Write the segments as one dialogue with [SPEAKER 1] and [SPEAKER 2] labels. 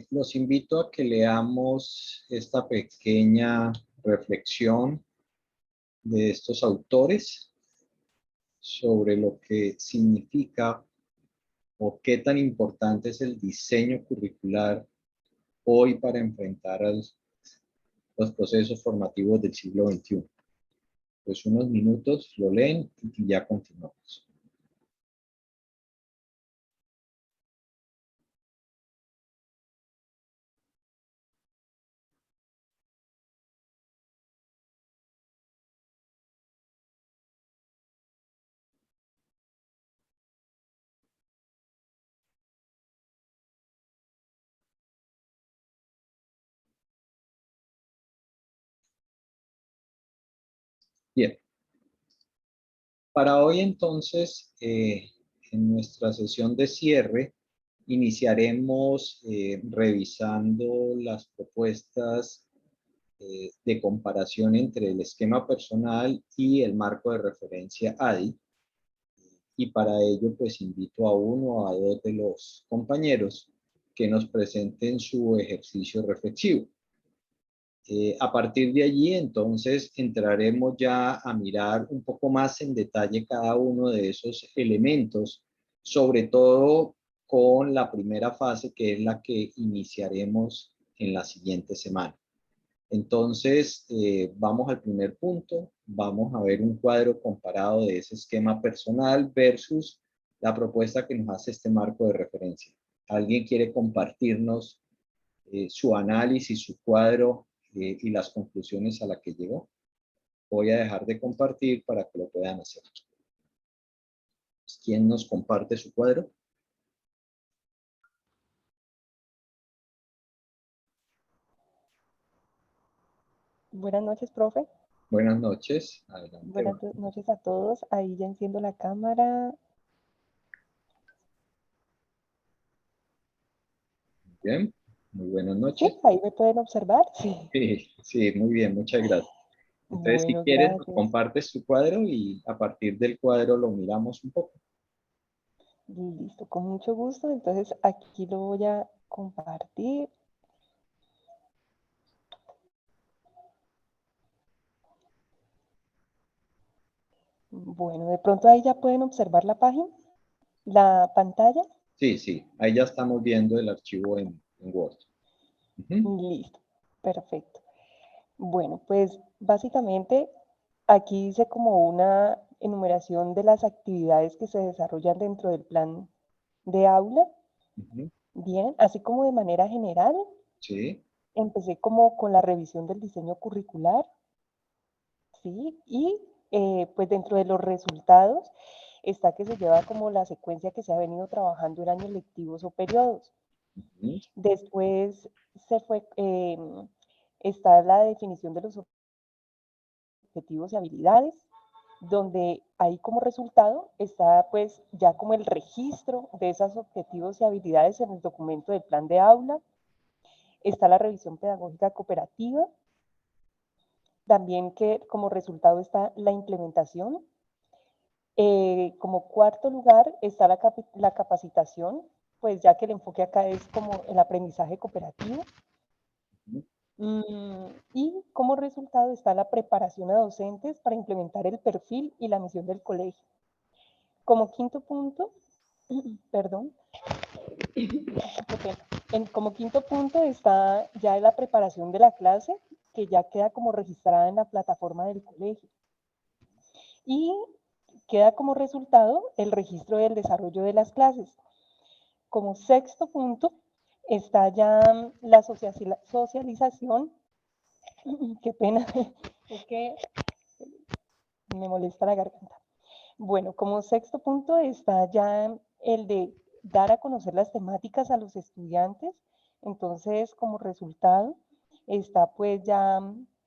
[SPEAKER 1] Los invito a que leamos esta pequeña reflexión de estos autores sobre lo que significa o qué tan importante es el diseño curricular hoy para enfrentar los procesos formativos del siglo XXI. Pues unos minutos lo leen y ya continuamos. Bien, para hoy entonces, en nuestra sesión de cierre, iniciaremos revisando las propuestas de comparación entre el esquema personal y el marco de referencia ADI. Y para ello, pues invito a uno o a dos de los compañeros que nos presenten su ejercicio reflexivo. A partir de allí, entonces, entraremos ya a mirar un poco más en detalle cada uno de esos elementos, sobre todo con la primera fase, que es la que iniciaremos en la siguiente semana. Entonces, vamos al primer punto. Vamos a ver un cuadro comparado de ese esquema personal versus la propuesta que nos hace este marco de referencia. ¿Alguien quiere compartirnos su análisis, su cuadro y las conclusiones a las que llegó? Voy a dejar de compartir para que lo puedan hacer. ¿Quién nos comparte su cuadro?
[SPEAKER 2] Buenas noches, profe.
[SPEAKER 1] Buenas noches. Adelante.
[SPEAKER 2] Buenas noches a todos. Ahí ya enciendo la cámara.
[SPEAKER 1] Bien, muy buenas
[SPEAKER 2] ¿Sí?
[SPEAKER 1] noches.
[SPEAKER 2] Ahí me pueden observar. Sí.
[SPEAKER 1] Sí, sí, muy bien, muchas gracias. Entonces, si
[SPEAKER 2] Bueno,
[SPEAKER 1] quieres, nos
[SPEAKER 2] gracias.
[SPEAKER 1] compartes tu cuadro y a partir del cuadro lo miramos un poco.
[SPEAKER 2] Listo, con mucho gusto. Entonces aquí lo voy a compartir. Bueno, de pronto ahí ya pueden observar la página, la pantalla.
[SPEAKER 1] Sí, sí, ahí ya estamos viendo el archivo en Word.
[SPEAKER 2] Listo, perfecto. Bueno, pues básicamente aquí hice como una enumeración de las actividades que se desarrollan dentro del plan de aula. Bien, así como de manera general,
[SPEAKER 1] Sí.
[SPEAKER 2] empecé como con la revisión del diseño curricular, ¿sí? Y pues dentro de los resultados está que se lleva como la secuencia que se ha venido trabajando en años lectivos o periodos. Después se fue, está la definición de los objetivos y habilidades, donde ahí como resultado está pues ya como el registro de esos objetivos y habilidades en el documento del plan de aula. Está la revisión pedagógica cooperativa, también que como resultado está la implementación. Como cuarto lugar está la capacitación, pues ya que el enfoque acá es como el aprendizaje cooperativo. Y como resultado está la preparación a docentes para implementar el perfil y la misión del colegio. Como quinto punto, perdón, como quinto punto está ya la preparación de la clase, que ya queda como registrada en la plataforma del colegio. Y queda como resultado el registro del desarrollo de las clases. Como sexto punto está ya la socialización. Qué pena, es que me molesta la garganta. Bueno, como sexto punto está ya el de dar a conocer las temáticas a los estudiantes. Entonces, como resultado, está pues ya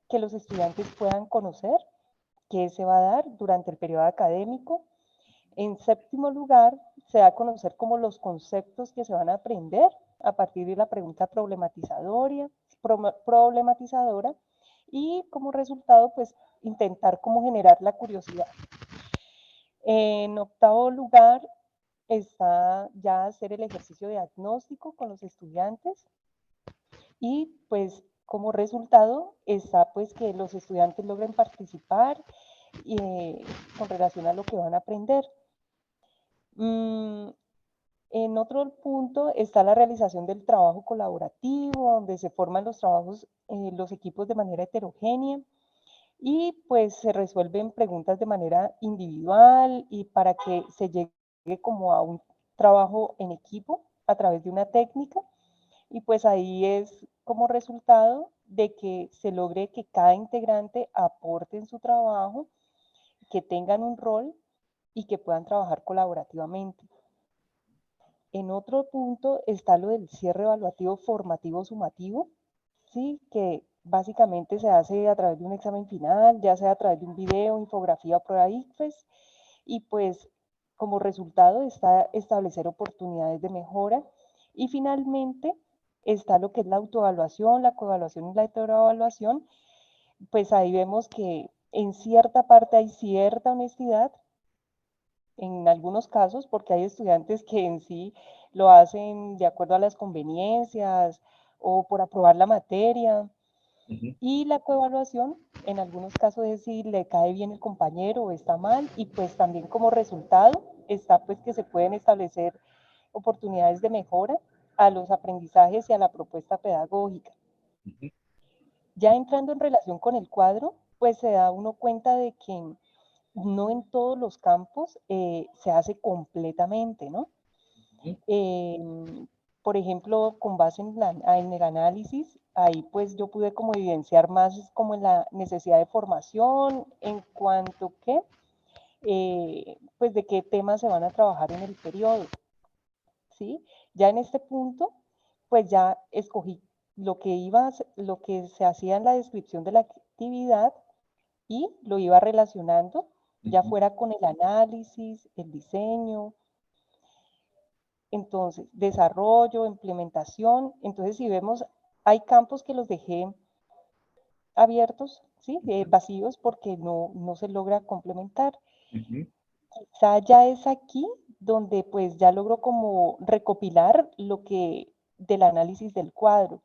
[SPEAKER 2] que los estudiantes puedan conocer qué se va a dar durante el periodo académico. En séptimo lugar, se da a conocer como los conceptos que se van a aprender a partir de la pregunta problematizadora y como resultado, pues intentar como generar la curiosidad. En octavo lugar, está ya hacer el ejercicio diagnóstico con los estudiantes y pues como resultado está pues que los estudiantes logren participar con relación a lo que van a aprender. En otro punto está la realización del trabajo colaborativo, donde se forman los trabajos, los equipos de manera heterogénea y pues se resuelven preguntas de manera individual y para que se llegue como a un trabajo en equipo a través de una técnica y pues ahí es como resultado de que se logre que cada integrante aporte en su trabajo, que tengan un rol y que puedan trabajar colaborativamente. En otro punto está lo del cierre evaluativo formativo sumativo, ¿sí? Que básicamente se hace a través de un examen final, ya sea a través de un video, infografía o prueba ICFES, y pues como resultado está establecer oportunidades de mejora. Y finalmente está lo que es la autoevaluación, la coevaluación y la heteroevaluación, pues ahí vemos que en cierta parte hay cierta honestidad, en algunos casos, porque hay estudiantes que en sí lo hacen de acuerdo a las conveniencias o por aprobar la materia. Y la coevaluación, en algunos casos es si le cae bien el compañero o está mal, y pues también como resultado está pues que se pueden establecer oportunidades de mejora a los aprendizajes y a la propuesta pedagógica. Ya entrando en relación con el cuadro, pues se da uno cuenta de que no en todos los campos se hace completamente, ¿no? Por ejemplo, con base en el análisis, ahí pues yo pude como evidenciar más como en la necesidad de formación en cuanto que, pues de qué temas se van a trabajar en el periodo, ¿sí? Ya en este punto, pues ya escogí lo que se hacía en la descripción de la actividad y lo iba relacionando, ya fuera con el análisis, el diseño, entonces desarrollo, implementación. Entonces, si vemos, hay campos que los dejé abiertos, ¿sí? Vacíos porque no se logra complementar. Quizá ya es aquí donde pues ya logro como recopilar lo que del análisis del cuadro.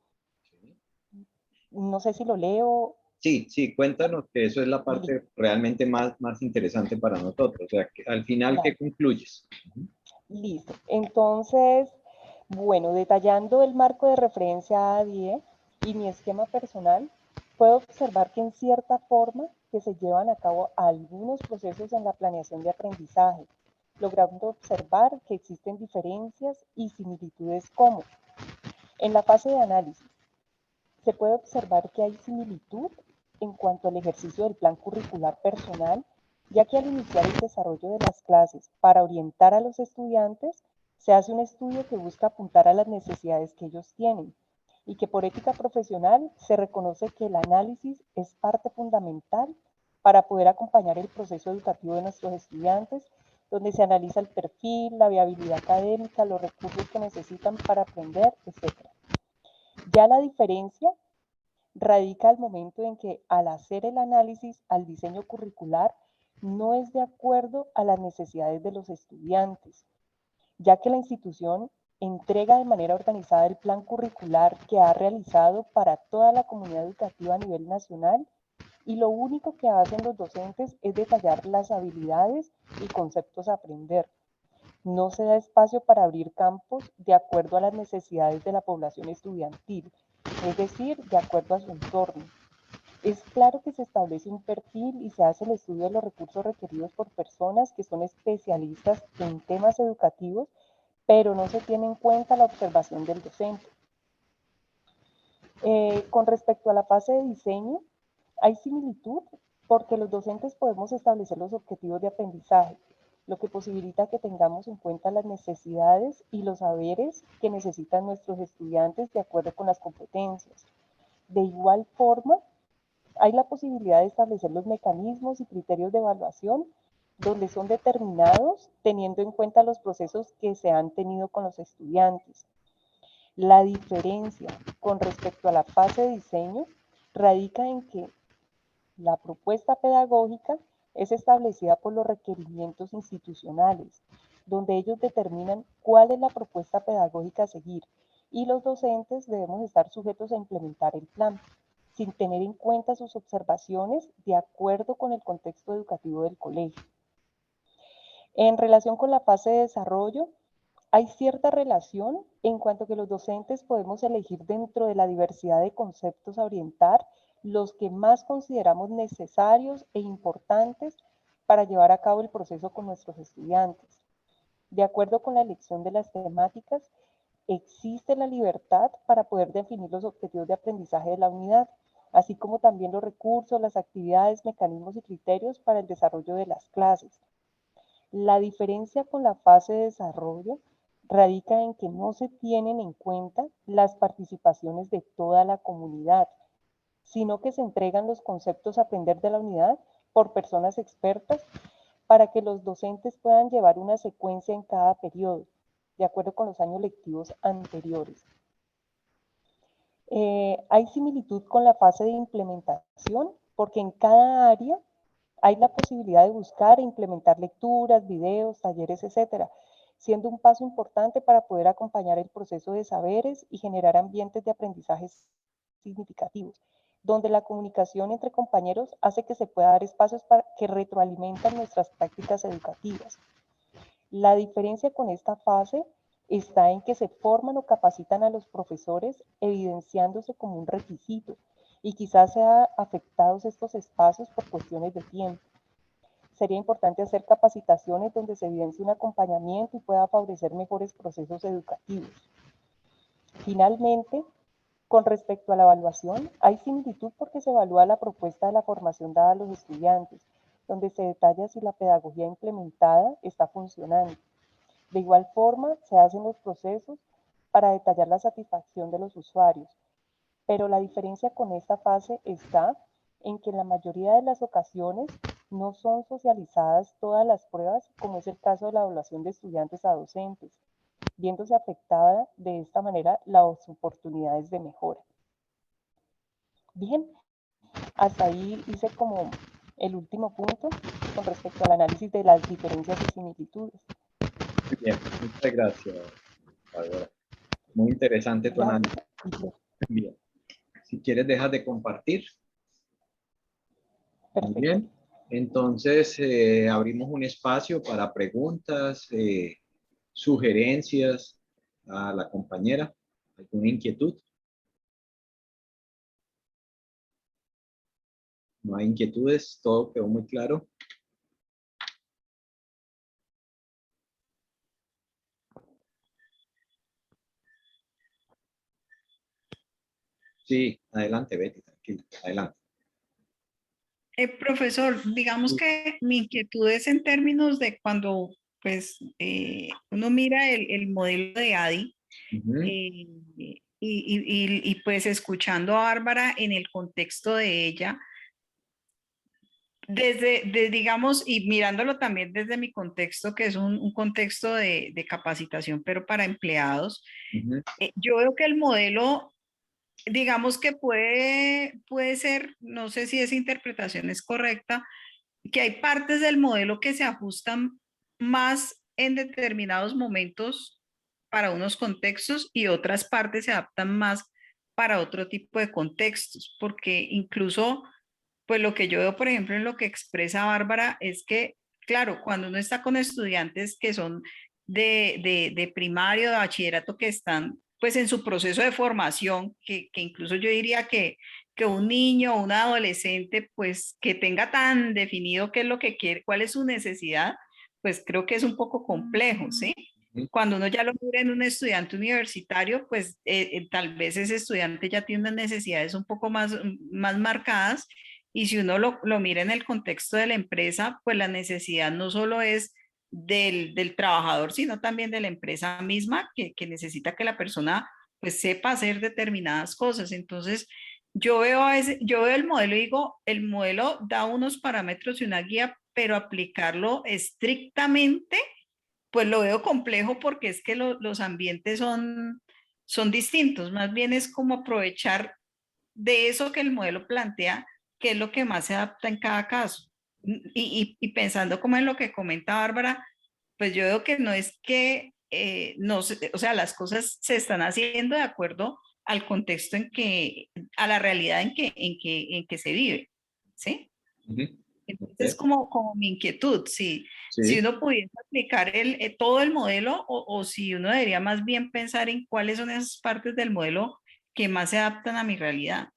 [SPEAKER 2] No sé si lo leo.
[SPEAKER 1] Sí, sí, cuéntanos que eso es la parte realmente más interesante para nosotros. O sea, que al final, ¿qué
[SPEAKER 2] Claro.
[SPEAKER 1] concluyes?
[SPEAKER 2] Listo. Entonces, bueno, detallando el marco de referencia ADIE y mi esquema personal, puedo observar que en cierta forma que se llevan a cabo algunos procesos en la planeación de aprendizaje, logrando observar que existen diferencias y similitudes como en la fase de análisis. Se puede observar que hay similitud en cuanto al ejercicio del plan curricular personal, ya que al iniciar el desarrollo de las clases para orientar a los estudiantes, se hace un estudio que busca apuntar a las necesidades que ellos tienen y que por ética profesional se reconoce que el análisis es parte fundamental para poder acompañar el proceso educativo de nuestros estudiantes, donde se analiza el perfil, la viabilidad académica, los recursos que necesitan para aprender, etc. Ya la diferencia radica al momento en que al hacer el análisis al diseño curricular no es de acuerdo a las necesidades de los estudiantes, ya que la institución entrega de manera organizada el plan curricular que ha realizado para toda la comunidad educativa a nivel nacional y lo único que hacen los docentes es detallar las habilidades y conceptos a aprender. No se da espacio para abrir campos de acuerdo a las necesidades de la población estudiantil, es decir, de acuerdo a su entorno. Es claro que se establece un perfil y se hace el estudio de los recursos requeridos por personas que son especialistas en temas educativos, pero no se tiene en cuenta la observación del docente. Con respecto a la fase de diseño, hay similitud porque los docentes podemos establecer los objetivos de aprendizaje, lo que posibilita que tengamos en cuenta las necesidades y los saberes que necesitan nuestros estudiantes de acuerdo con las competencias. De igual forma, hay la posibilidad de establecer los mecanismos y criterios de evaluación donde son determinados teniendo en cuenta los procesos que se han tenido con los estudiantes. La diferencia con respecto a la fase de diseño radica en que la propuesta pedagógica es establecida por los requerimientos institucionales, donde ellos determinan cuál es la propuesta pedagógica a seguir y los docentes debemos estar sujetos a implementar el plan, sin tener en cuenta sus observaciones de acuerdo con el contexto educativo del colegio. En relación con la fase de desarrollo, hay cierta relación en cuanto que los docentes podemos elegir dentro de la diversidad de conceptos a orientar los que más consideramos necesarios e importantes para llevar a cabo el proceso con nuestros estudiantes. De acuerdo con la elección de las temáticas, existe la libertad para poder definir los objetivos de aprendizaje de la unidad, así como también los recursos, las actividades, mecanismos y criterios para el desarrollo de las clases. La diferencia con la fase de desarrollo radica en que no se tienen en cuenta las participaciones de toda la comunidad, sino que se entregan los conceptos a aprender de la unidad por personas expertas para que los docentes puedan llevar una secuencia en cada periodo, de acuerdo con los años lectivos anteriores. Hay similitud con la fase de implementación, porque en cada área hay la posibilidad de buscar e implementar lecturas, videos, talleres, etcétera, siendo un paso importante para poder acompañar el proceso de saberes y generar ambientes de aprendizaje significativos, donde la comunicación entre compañeros hace que se pueda dar espacios para que retroalimentan nuestras prácticas educativas. La diferencia con esta fase está en que se forman o capacitan a los profesores, evidenciándose como un requisito, y quizás sean afectados estos espacios por cuestiones de tiempo. Sería importante hacer capacitaciones donde se evidencie un acompañamiento y pueda favorecer mejores procesos educativos. Finalmente, con respecto a la evaluación, hay similitud porque se evalúa la propuesta de la formación dada a los estudiantes, donde se detalla si la pedagogía implementada está funcionando. De igual forma, se hacen los procesos para detallar la satisfacción de los usuarios, pero la diferencia con esta fase está en que en la mayoría de las ocasiones no son socializadas todas las pruebas, como es el caso de la evaluación de estudiantes a docentes, viéndose afectada de esta manera las oportunidades de mejora. Bien, hasta ahí hice como el último punto con respecto al análisis de las diferencias y similitudes.
[SPEAKER 1] Muy bien, muchas gracias, Bárbara. Muy interesante tu análisis. Bien. Si quieres, dejas de compartir.
[SPEAKER 2] Perfecto.
[SPEAKER 1] Muy bien. Entonces, abrimos un espacio para preguntas, sugerencias a la compañera. ¿Alguna inquietud? No hay inquietudes, todo quedó muy claro. Sí, adelante, Betty, tranquila, adelante.
[SPEAKER 3] Profesor, digamos que mi inquietud es en términos de cuando pues, uno mira el modelo de ADI y pues escuchando a Bárbara en el contexto de ella, digamos, y mirándolo también desde mi contexto, que es un contexto de capacitación, pero para empleados, yo veo que el modelo, digamos que puede ser, no sé si esa interpretación es correcta, que hay partes del modelo que se ajustan más en determinados momentos para unos contextos y otras partes se adaptan más para otro tipo de contextos, porque incluso, pues lo que yo veo, por ejemplo, en lo que expresa Bárbara, es que, claro, cuando uno está con estudiantes que son de primario, de bachillerato, que están pues en su proceso de formación, que incluso yo diría que un niño o un adolescente, pues que tenga tan definido qué es lo que quiere, cuál es su necesidad, pues creo que es un poco complejo, ¿sí? Cuando uno ya lo mira en un estudiante universitario, pues tal vez ese estudiante ya tiene unas necesidades un poco más marcadas y si uno lo mira en el contexto de la empresa, pues la necesidad no solo es del trabajador, sino también de la empresa misma que necesita que la persona pues sepa hacer determinadas cosas. Entonces, yo veo el modelo y digo, el modelo da unos parámetros y una guía, pero aplicarlo estrictamente, pues lo veo complejo porque es que los ambientes son distintos. Más bien es como aprovechar de eso que el modelo plantea, que es lo que más se adapta en cada caso. Y pensando como en lo que comenta Bárbara, pues yo veo que no es que, no, o sea, las cosas se están haciendo de acuerdo al contexto en que, a la realidad en que se vive, ¿sí? Entonces es
[SPEAKER 1] Ok.
[SPEAKER 3] como mi inquietud, si
[SPEAKER 1] Sí.
[SPEAKER 3] uno pudiese aplicar todo el modelo o si uno debería más bien pensar en cuáles son esas partes del modelo que más se adaptan a mi realidad.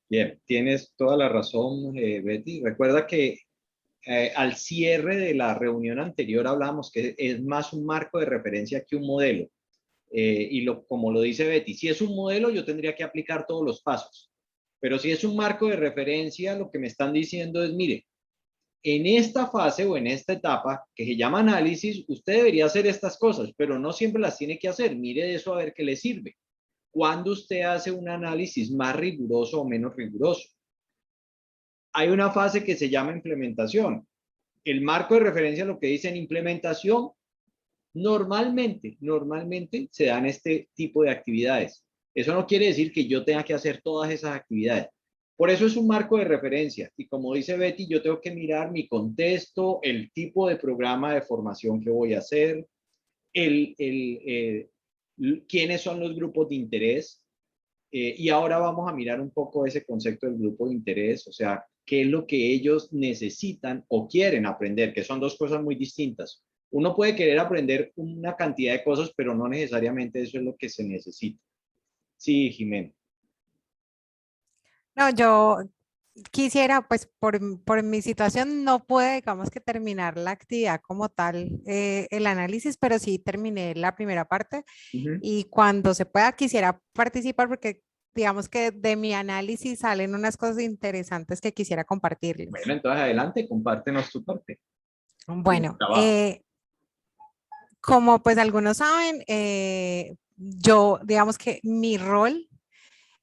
[SPEAKER 1] Bien, tienes toda la razón, Betty. Recuerda que al cierre de la reunión anterior hablamos que es más un marco de referencia que un modelo. Como lo dice Betty, si es un modelo yo tendría que aplicar todos los pasos, pero si es un marco de referencia, lo que me están diciendo es, mire, en esta fase o en esta etapa que se llama análisis, usted debería hacer estas cosas, pero no siempre las tiene que hacer. Mire eso a ver qué le sirve. ¿Cuándo usted hace un análisis más riguroso o menos riguroso? Hay una fase que se llama implementación. El marco de referencia lo que dice en implementación, normalmente se dan este tipo de actividades. Eso no quiere decir que yo tenga que hacer todas esas actividades. Por eso es un marco de referencia. Y como dice Betty, yo tengo que mirar mi contexto, el tipo de programa de formación que voy a hacer, quiénes son los grupos de interés. Y ahora vamos a mirar un poco ese concepto del grupo de interés, o sea, qué es lo que ellos necesitan o quieren aprender, que son dos cosas muy distintas. Uno puede querer aprender una cantidad de cosas, pero no necesariamente eso es lo que se necesita. Sí, Jimena.
[SPEAKER 4] No, yo quisiera, pues por mi situación no pude, digamos que terminar la actividad como tal, el análisis, pero sí terminé la primera parte y cuando se pueda quisiera participar porque digamos que de mi análisis salen unas cosas interesantes que quisiera compartirles.
[SPEAKER 1] Bueno, entonces adelante, compártenos tu parte.
[SPEAKER 4] Bueno,
[SPEAKER 1] Trabajo.
[SPEAKER 4] como pues algunos saben, yo digamos que mi rol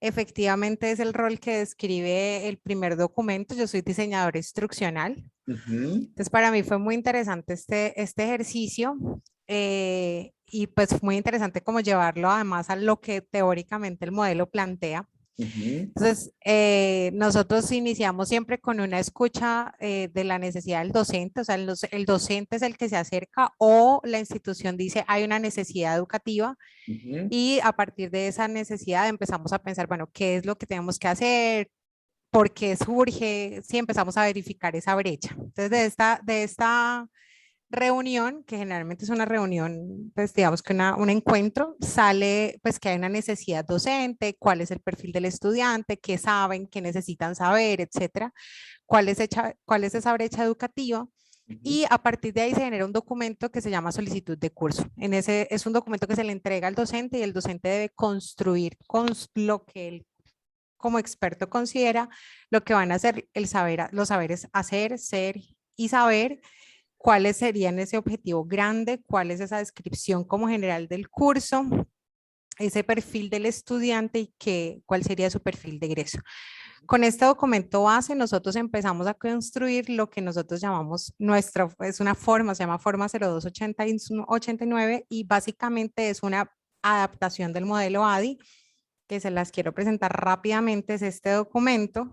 [SPEAKER 4] efectivamente es el rol que describe el primer documento. Yo soy diseñadora instruccional. Entonces, para mí fue muy interesante este ejercicio y pues muy interesante como llevarlo además a lo que teóricamente el modelo plantea. Entonces, nosotros iniciamos siempre con una escucha de la necesidad del docente, o sea, el docente es el que se acerca o la institución dice hay una necesidad educativa y a partir de esa necesidad empezamos a pensar, bueno, ¿qué es lo que tenemos que hacer? ¿Por qué surge? Sí, empezamos a verificar esa brecha. Entonces, de esta reunión, que generalmente es una reunión, pues digamos que un encuentro, sale pues que hay una necesidad docente, cuál es el perfil del estudiante, qué saben, qué necesitan saber, etcétera, cuál es esa brecha educativa. Y a partir de ahí se genera un documento que se llama solicitud de curso. En ese es un documento que se le entrega al docente y el docente debe construir con lo que él como experto considera lo que van a hacer, los saberes hacer, ser y saber cuáles serían ese objetivo grande, cuál es esa descripción como general del curso, ese perfil del estudiante y cuál sería su perfil de egreso. Con este documento base, nosotros empezamos a construir lo que nosotros llamamos es una forma, se llama forma 0289 y básicamente es una adaptación del modelo ADI, que se las quiero presentar rápidamente, es este documento.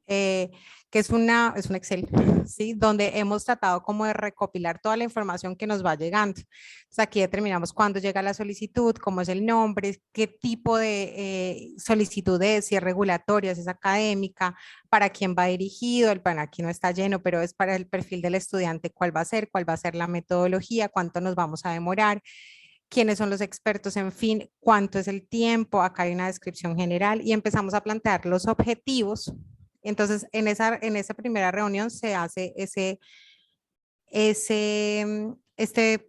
[SPEAKER 4] Que es un Excel, ¿sí? Donde hemos tratado como de recopilar toda la información que nos va llegando. Entonces aquí determinamos cuándo llega la solicitud, cómo es el nombre, qué tipo de solicitud es, si es regulatoria, si es académica, para quién va dirigido, aquí no está lleno, pero es para el perfil del estudiante, cuál va a ser la metodología, cuánto nos vamos a demorar, quiénes son los expertos, en fin, cuánto es el tiempo, acá hay una descripción general y empezamos a plantear los objetivos. Entonces, en esa primera reunión se hace este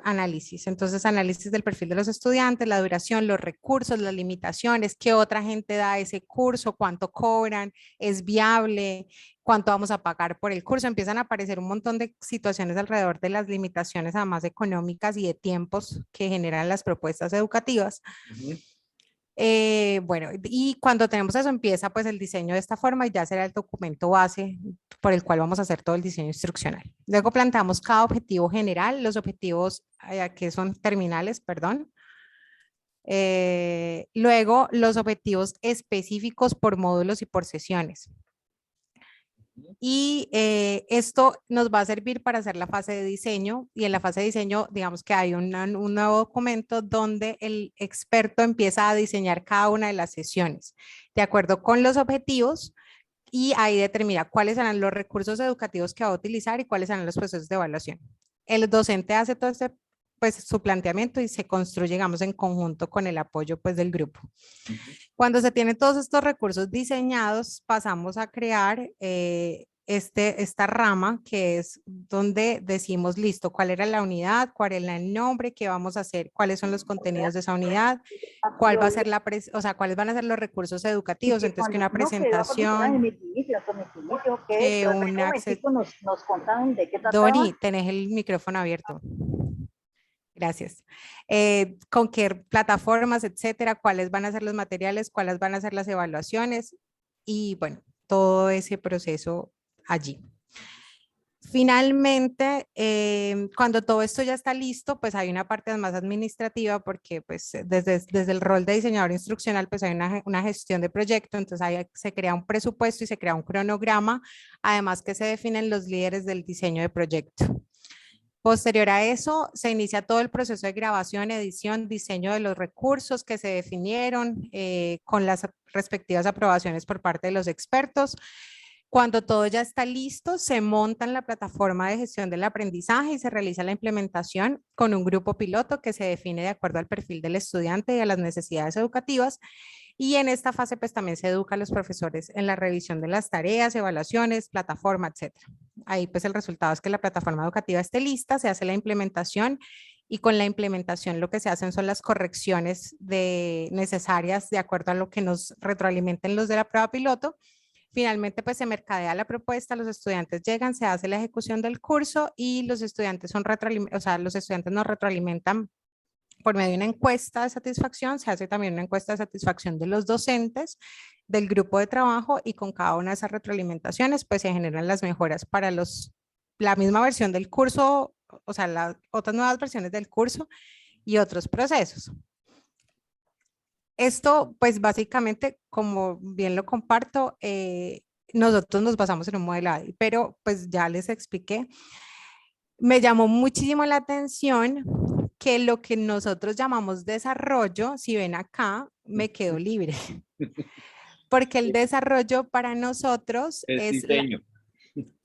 [SPEAKER 4] análisis. Entonces, análisis del perfil de los estudiantes, la duración, los recursos, las limitaciones, qué otra gente da ese curso, cuánto cobran, es viable, cuánto vamos a pagar por el curso. Empiezan a aparecer un montón de situaciones alrededor de las limitaciones, además económicas y de tiempos que generan las propuestas educativas. Bueno, y cuando tenemos eso empieza pues el diseño de esta forma y ya será el documento base por el cual vamos a hacer todo el diseño instruccional. Luego planteamos cada objetivo general, los objetivos que son terminales, perdón. Luego los objetivos específicos por módulos y por sesiones. Y esto nos va a servir para hacer la fase de diseño, y en la fase de diseño, digamos que hay un nuevo documento donde el experto empieza a diseñar cada una de las sesiones de acuerdo con los objetivos, y ahí determina cuáles serán los recursos educativos que va a utilizar y cuáles serán los procesos de evaluación. El docente hace todo este, pues, su planteamiento, y se construye, digamos, en conjunto con el apoyo, pues, del grupo. Cuando se tienen todos estos recursos diseñados, pasamos a crear esta rama, que es donde decimos, listo, cuál era la unidad, cuál era el nombre, qué vamos a hacer, cuáles son los contenidos de esa unidad, cuál va a ser o sea, cuáles van a ser los recursos educativos. Entonces, que una presentación, que un acceso.
[SPEAKER 5] Nos contaban de qué trataba.
[SPEAKER 4] Dori, tenés el micrófono abierto. Gracias. Con qué plataformas, etcétera, cuáles van a ser los materiales, cuáles van a ser las evaluaciones, y bueno, todo ese proceso allí. Finalmente, cuando todo esto ya está listo, pues hay una parte más administrativa, porque pues desde el rol de diseñador instruccional, pues hay una gestión de proyecto. Entonces ahí se crea un presupuesto y se crea un cronograma, además que se definen los líderes del diseño de proyecto. Posterior a eso, se inicia todo el proceso de grabación, edición, diseño de los recursos que se definieron, con las respectivas aprobaciones por parte de los expertos. Cuando todo ya está listo, se monta en la plataforma de gestión del aprendizaje y se realiza la implementación con un grupo piloto que se define de acuerdo al perfil del estudiante y a las necesidades educativas. Y en esta fase, pues también se educa a los profesores en la revisión de las tareas, evaluaciones, plataforma, etcétera. Ahí pues el resultado es que la plataforma educativa esté lista, se hace la implementación, y con la implementación lo que se hacen son las correcciones necesarias de acuerdo a lo que nos retroalimenten los de la prueba piloto. Finalmente, pues se mercadea la propuesta, los estudiantes llegan, se hace la ejecución del curso, y los estudiantes los estudiantes nos retroalimentan por medio de una encuesta de satisfacción. Se hace también una encuesta de satisfacción de los docentes del grupo de trabajo, y con cada una de esas retroalimentaciones pues se generan las mejoras para la misma versión del curso, o sea, las otras nuevas versiones del curso y otros procesos. Esto pues básicamente, como bien lo comparto, nosotros nos basamos en un modelo ADI, pero pues ya les expliqué. Me llamó muchísimo la atención que lo que nosotros llamamos desarrollo, si ven acá, me quedo libre. Porque el desarrollo para nosotros
[SPEAKER 1] es diseño.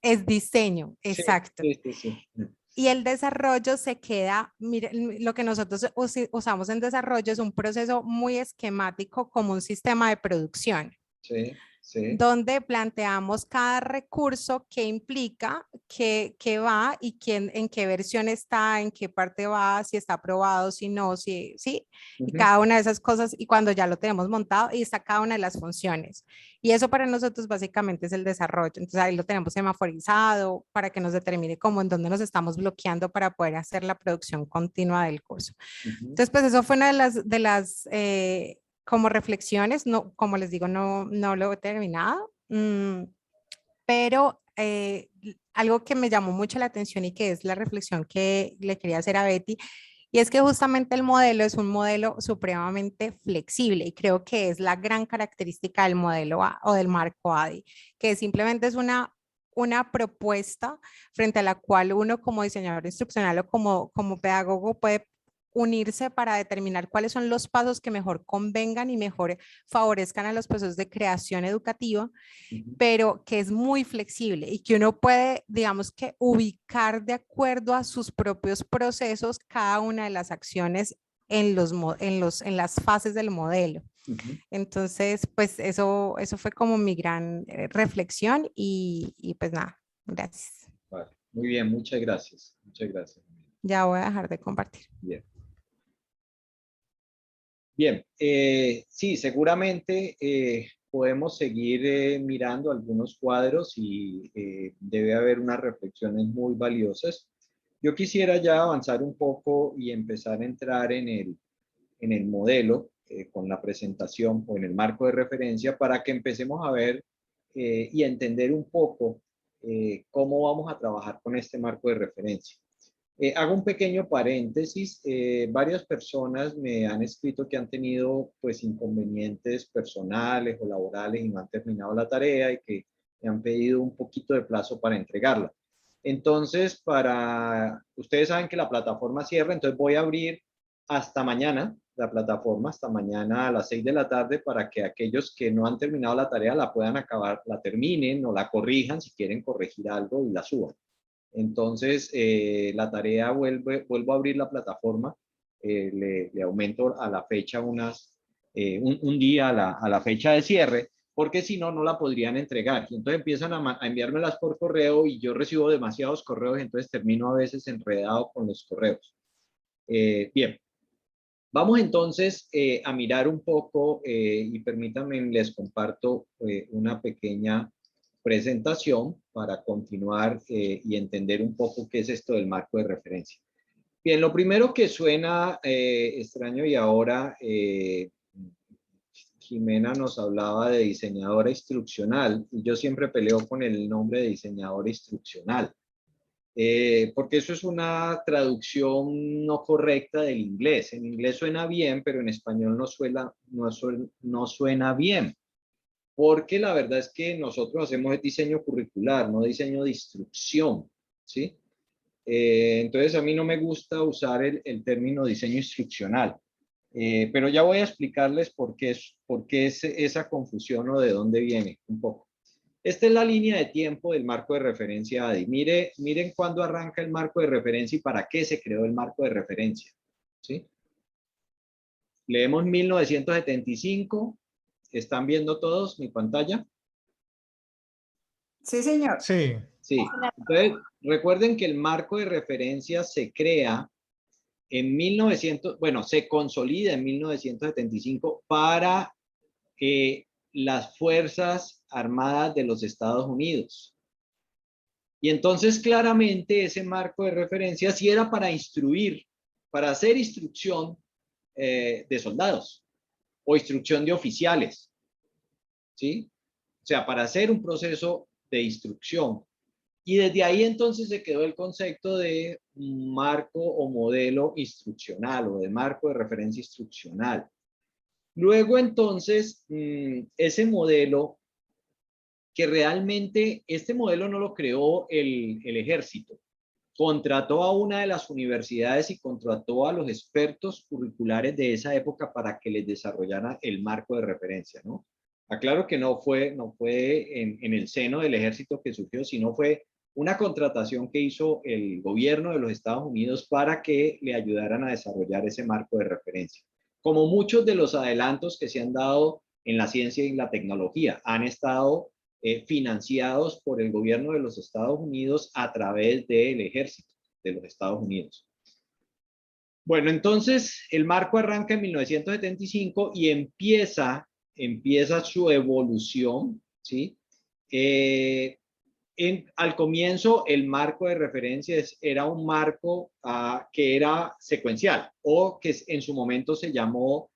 [SPEAKER 4] Es diseño, exacto.
[SPEAKER 1] Sí.
[SPEAKER 4] Y el desarrollo se queda, miren, lo que nosotros usamos en desarrollo es un proceso muy esquemático, como un sistema de producción.
[SPEAKER 1] Sí.
[SPEAKER 4] Donde planteamos cada recurso que implica, que va, y en qué versión está, en qué parte va, si está aprobado, si no, sí, y cada una de esas cosas. Y cuando ya lo tenemos montado, y está cada una de las funciones. Y eso para nosotros básicamente es el desarrollo. Entonces ahí lo tenemos semaforizado para que nos determine cómo, en dónde nos estamos bloqueando para poder hacer la producción continua del curso. Entonces, pues eso fue una de las como reflexiones. No, como les digo, no lo he terminado, pero algo que me llamó mucho la atención, y que es la reflexión que le quería hacer a Betty, y es que justamente el modelo es un modelo supremamente flexible, y creo que es la gran característica del modelo o del marco ADI, que simplemente es una propuesta frente a la cual uno, como diseñador instruccional o como pedagogo, puede unirse para determinar cuáles son los pasos que mejor convengan y mejor favorezcan a los procesos de creación educativa, pero que es muy flexible, y que uno puede, digamos, que ubicar de acuerdo a sus propios procesos cada una de las acciones en las fases del modelo. Entonces, pues eso fue como mi gran reflexión, y pues nada, gracias.
[SPEAKER 1] Vale. Muy bien, muchas gracias.
[SPEAKER 4] Ya voy a dejar de compartir.
[SPEAKER 1] Bien, sí, seguramente podemos seguir mirando algunos cuadros, y debe haber unas reflexiones muy valiosas. Yo quisiera ya avanzar un poco y empezar a entrar en el modelo con la presentación, o en el marco de referencia, para que empecemos a ver y a entender un poco cómo vamos a trabajar con este marco de referencia. Hago un pequeño paréntesis. Varias personas me han escrito que han tenido pues inconvenientes personales o laborales y no han terminado la tarea, y que me han pedido un poquito de plazo para entregarla. Entonces, ustedes saben que la plataforma cierra, entonces voy a abrir hasta mañana la plataforma, hasta mañana a las 6 de la tarde, para que aquellos que no han terminado la tarea la puedan acabar, la terminen o la corrijan si quieren corregir algo y la suban. Entonces, la tarea vuelvo a abrir la plataforma, le aumento a la fecha un día a la fecha de cierre, porque si no, no la podrían entregar. Y entonces empiezan a enviármelas por correo y yo recibo demasiados correos, entonces termino a veces enredado con los correos. Bien, vamos entonces a mirar un poco y permítanme, les comparto una pequeña presentación para continuar y entender un poco qué es esto del marco de referencia. Bien, lo primero que suena extraño, y ahora Jimena nos hablaba de diseñadora instruccional, y yo siempre peleo con el nombre de diseñadora instruccional, porque eso es una traducción no correcta del inglés. En inglés suena bien, pero en español no suena bien, porque la verdad es que nosotros hacemos diseño curricular, no diseño de instrucción, ¿sí? Entonces a mí no me gusta usar el término diseño instruccional. Pero ya voy a explicarles por qué es esa confusión o de dónde viene un poco. Esta es la línea de tiempo del marco de referencia ADI. Miren cuándo arranca el marco de referencia y para qué se creó el marco de referencia, ¿sí? Leemos 1975. ¿Están viendo todos mi pantalla?
[SPEAKER 3] Sí, señor.
[SPEAKER 6] Sí.
[SPEAKER 1] Sí. Entonces, recuerden que el marco de referencia se crea en se consolida en 1975 para las Fuerzas Armadas de los Estados Unidos. Y entonces claramente ese marco de referencia sí era para instruir, para hacer instrucción de soldados o instrucción de oficiales, ¿sí? O sea, para hacer un proceso de instrucción. Y desde ahí entonces se quedó el concepto de marco o modelo instruccional o de marco de referencia instruccional. Luego entonces, ese modelo, que realmente este modelo no lo creó el ejército, contrató a una de las universidades y contrató a los expertos curriculares de esa época para que les desarrollaran el marco de referencia, ¿no? Aclaro que no fue en el seno del ejército que surgió, sino fue una contratación que hizo el gobierno de los Estados Unidos para que le ayudaran a desarrollar ese marco de referencia. Como muchos de los adelantos que se han dado en la ciencia y la tecnología, han estado financiados por el gobierno de los Estados Unidos a través del ejército de los Estados Unidos. Bueno, entonces el marco arranca en 1975 y empieza su evolución, ¿sí? Al comienzo el marco de referencia era un marco que era secuencial o que en su momento se llamó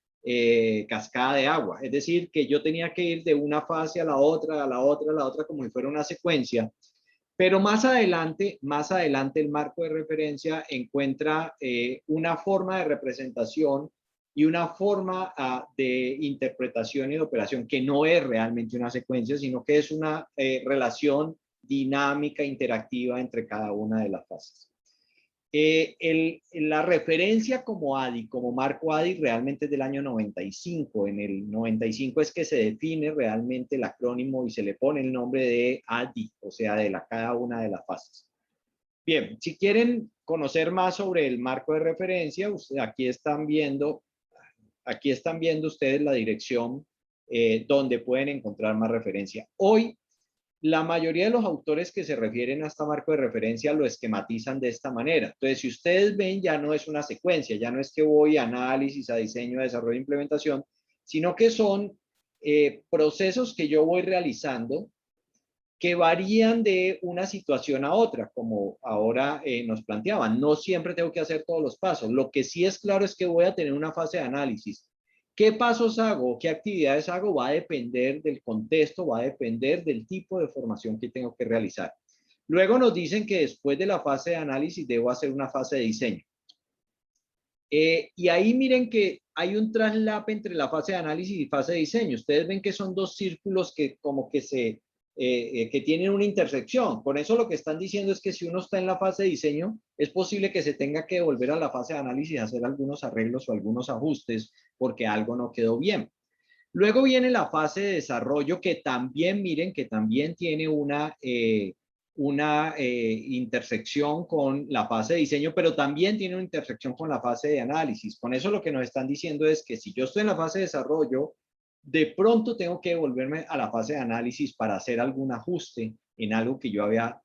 [SPEAKER 1] cascada de agua. Es decir, que yo tenía que ir de una fase a la otra, a la otra, a la otra, como si fuera una secuencia. Pero más adelante el marco de referencia encuentra una forma de representación y una forma de interpretación y de operación que no es realmente una secuencia, sino que es una relación dinámica, interactiva entre cada una de las fases. La referencia como ADI, como marco ADI, realmente es del año 95. En el 95 es que se define realmente el acrónimo y se le pone el nombre de ADI, o sea, de cada una de las fases. Bien, si quieren conocer más sobre el marco de referencia, aquí están viendo ustedes la dirección donde pueden encontrar más referencia. Hoy, la mayoría de los autores que se refieren a este marco de referencia lo esquematizan de esta manera. Entonces, si ustedes ven, ya no es una secuencia, ya no es que voy a análisis, a diseño, a desarrollo e implementación, sino que son procesos que yo voy realizando que varían de una situación a otra, como ahora nos planteaban. No siempre tengo que hacer todos los pasos. Lo que sí es claro es que voy a tener una fase de análisis. ¿Qué pasos hago? ¿Qué actividades hago? Va a depender del contexto, va a depender del tipo de formación que tengo que realizar. Luego nos dicen que después de la fase de análisis debo hacer una fase de diseño. Y ahí miren que hay un traslape entre la fase de análisis y fase de diseño. Ustedes ven que son dos círculos que como que se que tienen una intersección. Con eso lo que están diciendo es que si uno está en la fase de diseño, es posible que se tenga que volver a la fase de análisis a hacer algunos arreglos o algunos ajustes porque algo no quedó bien. Luego viene la fase de desarrollo que también, miren, que también tiene una intersección con la fase de diseño, pero también tiene una intersección con la fase de análisis. Con eso lo que nos están diciendo es que si yo estoy en la fase de desarrollo, de pronto tengo que volverme a la fase de análisis para hacer algún ajuste en algo que yo había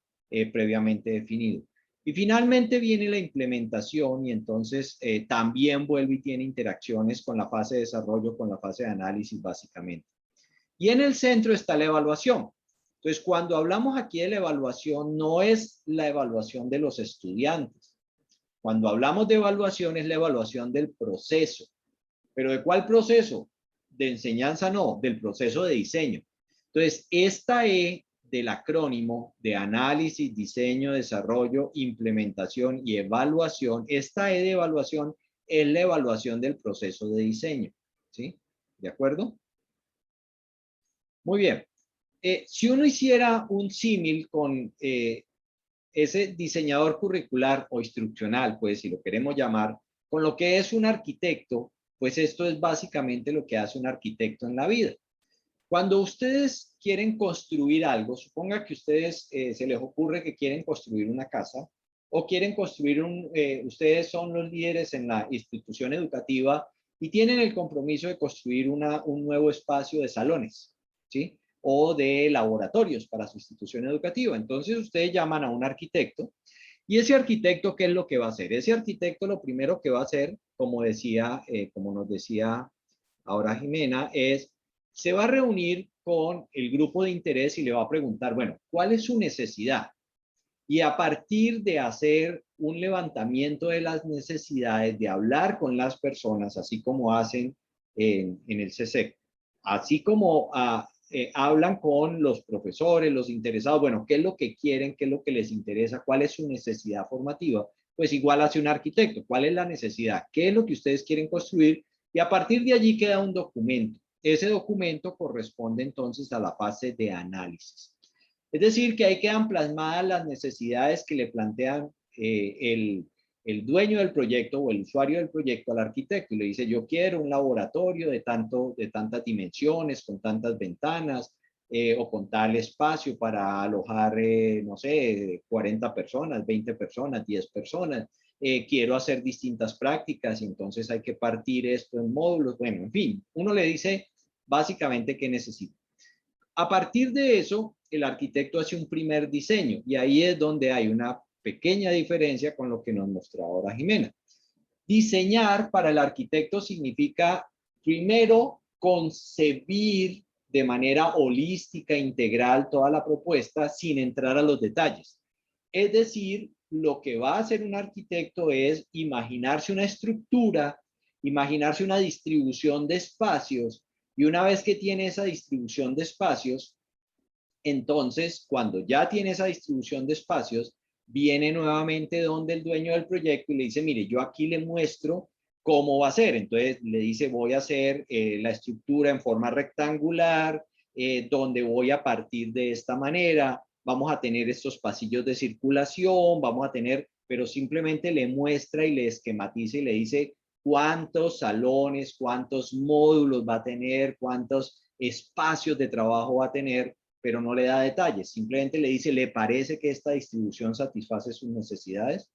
[SPEAKER 1] previamente definido. Y finalmente viene la implementación y entonces también vuelve y tiene interacciones con la fase de desarrollo, con la fase de análisis básicamente. Y en el centro está la evaluación. Entonces, cuando hablamos aquí de la evaluación, no es la evaluación de los estudiantes. Cuando hablamos de evaluación, es la evaluación del proceso. ¿Pero de cuál proceso? De enseñanza no, del proceso de diseño. Entonces, esta E del acrónimo de análisis, diseño, desarrollo, implementación y evaluación, esta E de evaluación es la evaluación del proceso de diseño. ¿Sí? ¿De acuerdo? Muy bien. Si uno hiciera un símil con ese diseñador curricular o instruccional, pues si lo queremos llamar, con lo que es un arquitecto, pues esto es básicamente lo que hace un arquitecto en la vida. Cuando ustedes quieren construir algo, suponga que ustedes se les ocurre que quieren construir una casa o quieren construir ustedes son los líderes en la institución educativa y tienen el compromiso de construir un nuevo espacio de salones, ¿sí? O de laboratorios para su institución educativa. Entonces ustedes llaman a un arquitecto y ese arquitecto, ¿qué es lo que va a hacer? Ese arquitecto lo primero que va a hacer, como nos decía ahora Jimena, se va a reunir con el grupo de interés y le va a preguntar, bueno, ¿cuál es su necesidad? Y a partir de hacer un levantamiento de las necesidades, de hablar con las personas, así como hacen en el CSEC, así como hablan con los profesores, los interesados, bueno, ¿qué es lo que quieren? ¿Qué es lo que les interesa? ¿Cuál es su necesidad formativa? Pues igual hace un arquitecto, ¿cuál es la necesidad? ¿Qué es lo que ustedes quieren construir? Y a partir de allí queda un documento. Ese documento corresponde entonces a la fase de análisis. Es decir, que ahí quedan plasmadas las necesidades que le plantean el dueño del proyecto o el usuario del proyecto al arquitecto. Y le dice, yo quiero un laboratorio de tantas dimensiones, con tantas ventanas, o con tal espacio para alojar, no sé, 40 personas, 20 personas, 10 personas. Quiero hacer distintas prácticas y entonces hay que partir esto en módulos. Bueno, en fin, uno le dice básicamente qué necesita. A partir de eso, el arquitecto hace un primer diseño y ahí es donde hay una pequeña diferencia con lo que nos mostró ahora Jimena. Diseñar para el arquitecto significa primero concebir de manera holística, integral, toda la propuesta sin entrar a los detalles. Es decir, lo que va a hacer un arquitecto es imaginarse una estructura, imaginarse una distribución de espacios, y una vez que tiene esa distribución de espacios, entonces, cuando ya tiene esa distribución de espacios, viene nuevamente donde el dueño del proyecto y le dice, mire, yo aquí le muestro cómo va a ser. Entonces le dice, voy a hacer la estructura en forma rectangular, donde voy a partir de esta manera, vamos a tener estos pasillos de circulación, vamos a tener, pero simplemente le muestra y le esquematiza y le dice cuántos salones, cuántos módulos va a tener, cuántos espacios de trabajo va a tener, pero no le da detalles, simplemente le dice, ¿le parece que esta distribución satisface sus necesidades?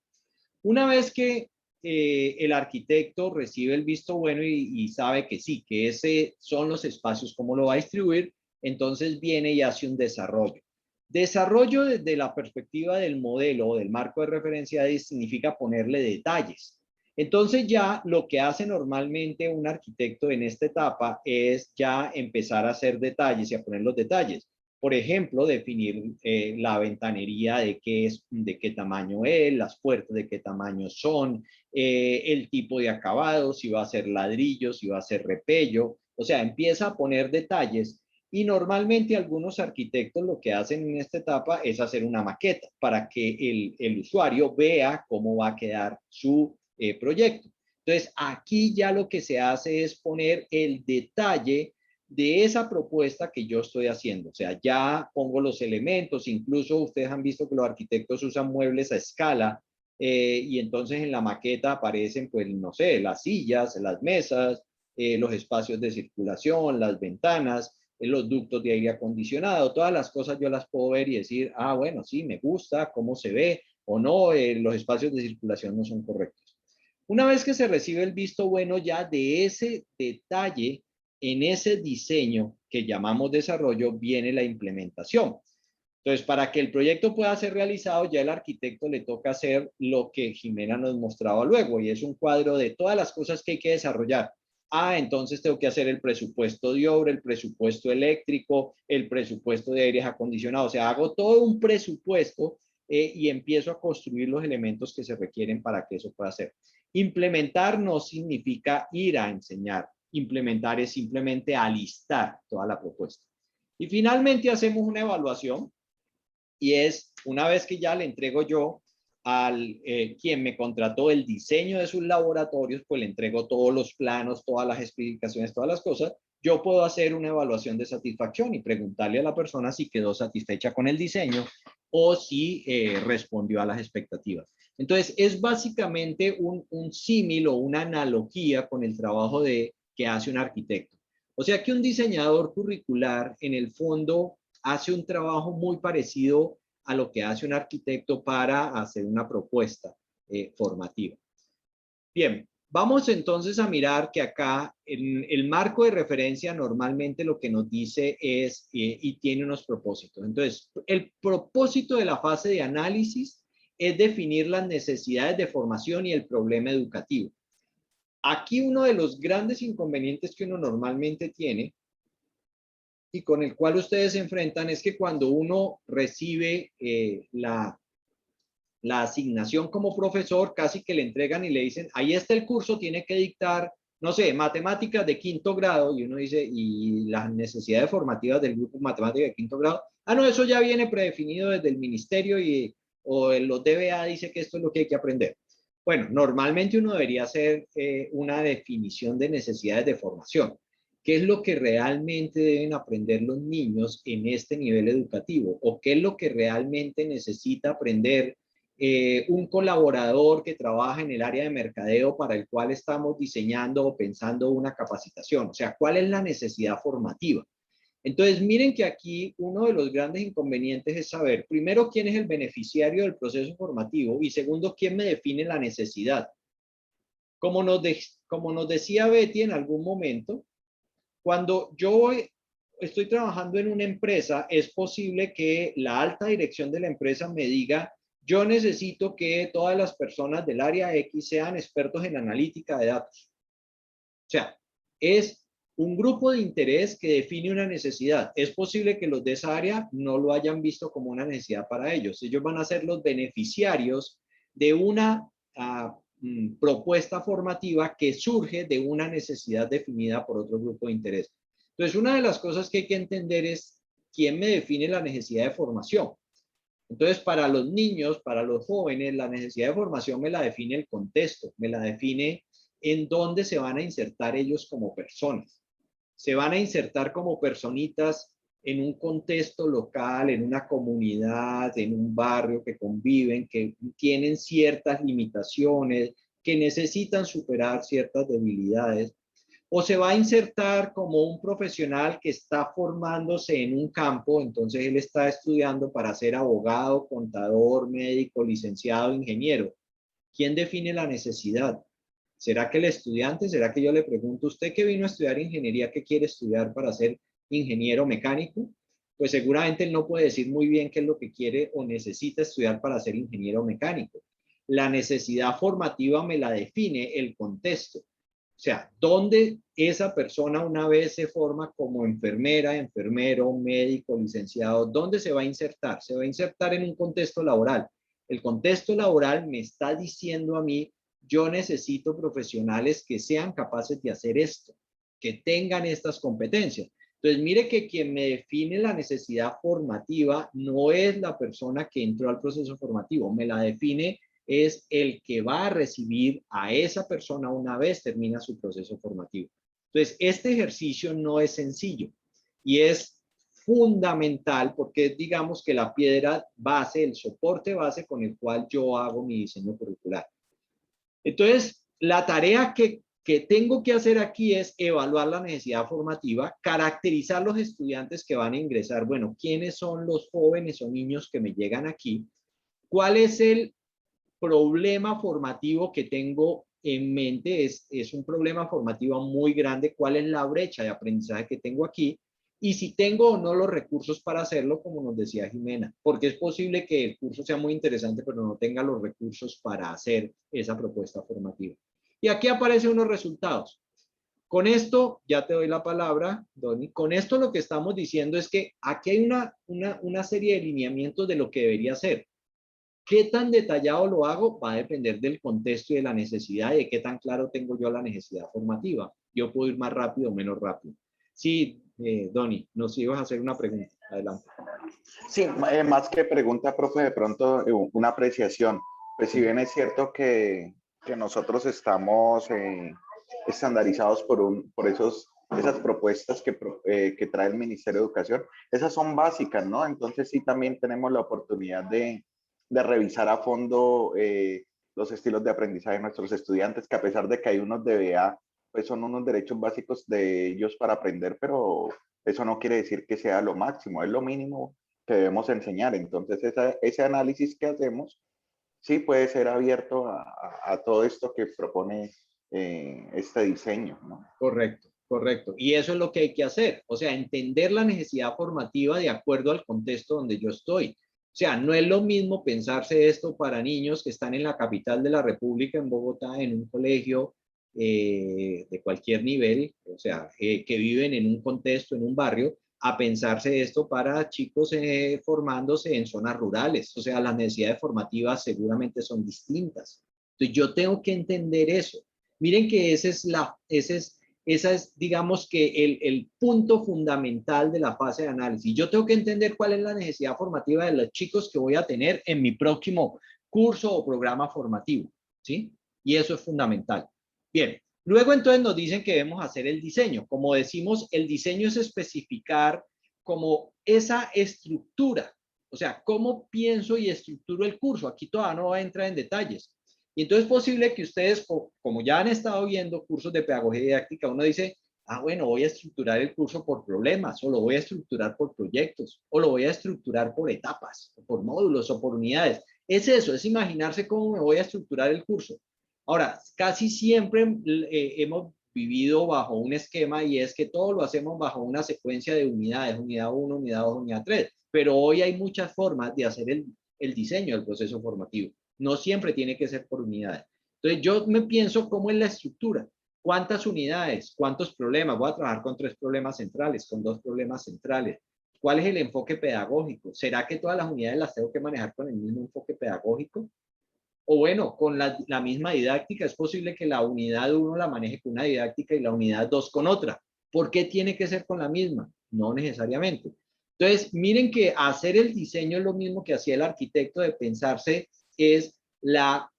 [SPEAKER 1] Una vez que el arquitecto recibe el visto bueno y sabe que sí, que ese son los espacios, cómo lo va a distribuir, entonces viene y hace un desarrollo. Desarrollo desde la perspectiva del modelo o del marco de referencia significa ponerle detalles. Entonces ya lo que hace normalmente un arquitecto en esta etapa es ya empezar a hacer detalles y a poner los detalles. Por ejemplo, definir la ventanería de qué tamaño es, las puertas de qué tamaño son, el tipo de acabado, si va a ser ladrillo, si va a ser repello. O sea, empieza a poner detalles y normalmente algunos arquitectos lo que hacen en esta etapa es hacer una maqueta para que el usuario vea cómo va a quedar su proyecto. Entonces, aquí ya lo que se hace es poner el detalle de esa propuesta que yo estoy haciendo. O sea, ya pongo los elementos, incluso ustedes han visto que los arquitectos usan muebles a escala, y entonces en la maqueta aparecen, pues, no sé, las sillas, las mesas, los espacios de circulación, las ventanas, los ductos de aire acondicionado, todas las cosas yo las puedo ver y decir, ah, bueno, sí, me gusta, cómo se ve, o no, los espacios de circulación no son correctos. Una vez que se recibe el visto bueno ya de ese detalle, en ese diseño que llamamos desarrollo, viene la implementación. Entonces, para que el proyecto pueda ser realizado, ya el arquitecto le toca hacer lo que Jimena nos mostraba luego, y es un cuadro de todas las cosas que hay que desarrollar. Ah, entonces tengo que hacer el presupuesto de obra, el presupuesto eléctrico, el presupuesto de aires acondicionados. O sea, hago todo un presupuesto y empiezo a construir los elementos que se requieren para que eso pueda ser. Implementar no significa ir a enseñar. Implementar es simplemente alistar toda la propuesta. Y finalmente hacemos una evaluación. Y es, una vez que ya le entrego yo al quien me contrató el diseño de sus laboratorios, pues le entrego todos los planos, todas las explicaciones, todas las cosas, yo puedo hacer una evaluación de satisfacción y preguntarle a la persona si quedó satisfecha con el diseño o si respondió a las expectativas. Entonces, es básicamente un símil o una analogía con el trabajo que hace un arquitecto. O sea que un diseñador curricular, en el fondo, hace un trabajo muy parecido a lo que hace un arquitecto para hacer una propuesta formativa. Bien, vamos entonces a mirar que acá en el marco de referencia normalmente lo que nos dice es, y tiene unos propósitos. Entonces, el propósito de la fase de análisis es definir las necesidades de formación y el problema educativo. Aquí uno de los grandes inconvenientes que uno normalmente tiene y con el cual ustedes se enfrentan es que cuando uno recibe la asignación como profesor, casi que le entregan y le dicen, ahí está el curso, tiene que dictar, no sé, matemáticas de 5º grado, y uno dice, y las necesidades formativas del grupo matemática de 5º grado, ah, no, eso ya viene predefinido desde el ministerio o los DBA dice que esto es lo que hay que aprender. Bueno, normalmente uno debería hacer una definición de necesidades de formación. ¿Qué es lo que realmente deben aprender los niños en este nivel educativo? ¿O qué es lo que realmente necesita aprender un colaborador que trabaja en el área de mercadeo para el cual estamos diseñando o pensando una capacitación? O sea, ¿cuál es la necesidad formativa? Entonces, miren que aquí uno de los grandes inconvenientes es saber, primero, quién es el beneficiario del proceso formativo y segundo, quién me define la necesidad. Como nos decía Betty en algún momento, cuando yo estoy trabajando en una empresa, es posible que la alta dirección de la empresa me diga, yo necesito que todas las personas del área X sean expertos en analítica de datos. O sea, es un grupo de interés que define una necesidad. Es posible que los de esa área no lo hayan visto como una necesidad para ellos. Ellos van a ser los beneficiarios de una propuesta formativa que surge de una necesidad definida por otro grupo de interés. Entonces, una de las cosas que hay que entender es quién me define la necesidad de formación. Entonces, para los niños, para los jóvenes, la necesidad de formación me la define el contexto, me la define en dónde se van a insertar ellos como personas. Se van a insertar como personitas en un contexto local, en una comunidad, en un barrio que conviven, que tienen ciertas limitaciones, que necesitan superar ciertas debilidades, o se va a insertar como un profesional que está formándose en un campo, entonces él está estudiando para ser abogado, contador, médico, licenciado, ingeniero. ¿Quién define la necesidad? ¿Será que el estudiante? ¿Será que yo le pregunto, usted que vino a estudiar ingeniería, qué quiere estudiar para ser ingeniero mecánico? Pues seguramente él no puede decir muy bien qué es lo que quiere o necesita estudiar para ser ingeniero mecánico. La necesidad formativa me la define el contexto. O sea, ¿dónde esa persona una vez se forma como enfermera, enfermero, médico, licenciado, dónde se va a insertar? Se va a insertar en un contexto laboral. El contexto laboral me está diciendo a mí, yo necesito profesionales que sean capaces de hacer esto, que tengan estas competencias. Entonces, mire que quien me define la necesidad formativa no es la persona que entró al proceso formativo, me la define es el que va a recibir a esa persona una vez termina su proceso formativo. Entonces, este ejercicio no es sencillo y es fundamental porque es, digamos, que la piedra base, el soporte base con el cual yo hago mi diseño curricular. Entonces, la tarea que tengo que hacer aquí es evaluar la necesidad formativa, caracterizar los estudiantes que van a ingresar. Bueno, ¿quiénes son los jóvenes o niños que me llegan aquí? ¿Cuál es el problema formativo que tengo en mente? Es un problema formativo muy grande. ¿Cuál es la brecha de aprendizaje que tengo aquí? Y si tengo o no los recursos para hacerlo, como nos decía Jimena, porque es posible que el curso sea muy interesante, pero no tenga los recursos para hacer esa propuesta formativa. Y aquí aparecen unos resultados. Con esto, ya te doy la palabra, Donny. Con esto lo que estamos diciendo es que aquí hay una serie de lineamientos de lo que debería ser. ¿Qué tan detallado lo hago? Va a depender del contexto y de la necesidad y de qué tan claro tengo yo la necesidad formativa. Yo puedo ir más rápido o menos rápido. Sí, Donny, nos ibas a hacer una pregunta. Adelante.
[SPEAKER 6] Sí, más que pregunta, profe, de pronto una apreciación. Pues si bien es cierto que nosotros estamos estandarizados por esas propuestas que trae el Ministerio de Educación, esas son básicas, ¿no? Entonces sí también tenemos la oportunidad de revisar a fondo los estilos de aprendizaje de nuestros estudiantes, que a pesar de que hay unos DBA, pues son unos derechos básicos de ellos para aprender, pero eso no quiere decir que sea lo máximo, es lo mínimo que debemos enseñar. Entonces, ese análisis que hacemos sí puede ser abierto a todo esto que propone este diseño, ¿no?
[SPEAKER 1] Correcto, correcto. Y eso es lo que hay que hacer. O sea, entender la necesidad formativa de acuerdo al contexto donde yo estoy. O sea, no es lo mismo pensarse esto para niños que están en la capital de la República, en Bogotá, en un colegio de cualquier nivel, o sea, que viven en un contexto, en un barrio, a pensarse esto para chicos formándose en zonas rurales. O sea, las necesidades formativas seguramente son distintas. Entonces, yo tengo que entender eso. Miren que esa es, digamos que el punto fundamental de la fase de análisis. Yo tengo que entender cuál es la necesidad formativa de los chicos que voy a tener en mi próximo curso o programa formativo, ¿sí? Y eso es fundamental. Bien, luego entonces nos dicen que debemos hacer el diseño. Como decimos, el diseño es especificar como esa estructura, o sea, cómo pienso y estructuro el curso. Aquí todavía no va a entrar en detalles. Y entonces es posible que ustedes, como ya han estado viendo cursos de pedagogía didáctica, uno dice, ah, bueno, voy a estructurar el curso por problemas, o lo voy a estructurar por proyectos, o lo voy a estructurar por etapas, o por módulos, o por unidades. Es eso, es imaginarse cómo me voy a estructurar el curso. Ahora, casi siempre hemos vivido bajo un esquema y es que todo lo hacemos bajo una secuencia de unidades, unidad 1, unidad 2, unidad 3. Pero hoy hay muchas formas de hacer el diseño del proceso formativo. No siempre tiene que ser por unidades. Entonces yo me pienso cómo es la estructura. ¿Cuántas unidades? ¿Cuántos problemas? Voy a trabajar con 3 problemas centrales, con 2 problemas centrales. ¿Cuál es el enfoque pedagógico? ¿Será que todas las unidades las tengo que manejar con el mismo enfoque pedagógico? O bueno, con la misma didáctica, es posible que la unidad 1 la maneje con una didáctica y la unidad 2 con otra. ¿Por qué tiene que ser con la misma? No necesariamente. Entonces, miren que hacer el diseño es lo mismo que hacía el arquitecto de pensarse, es la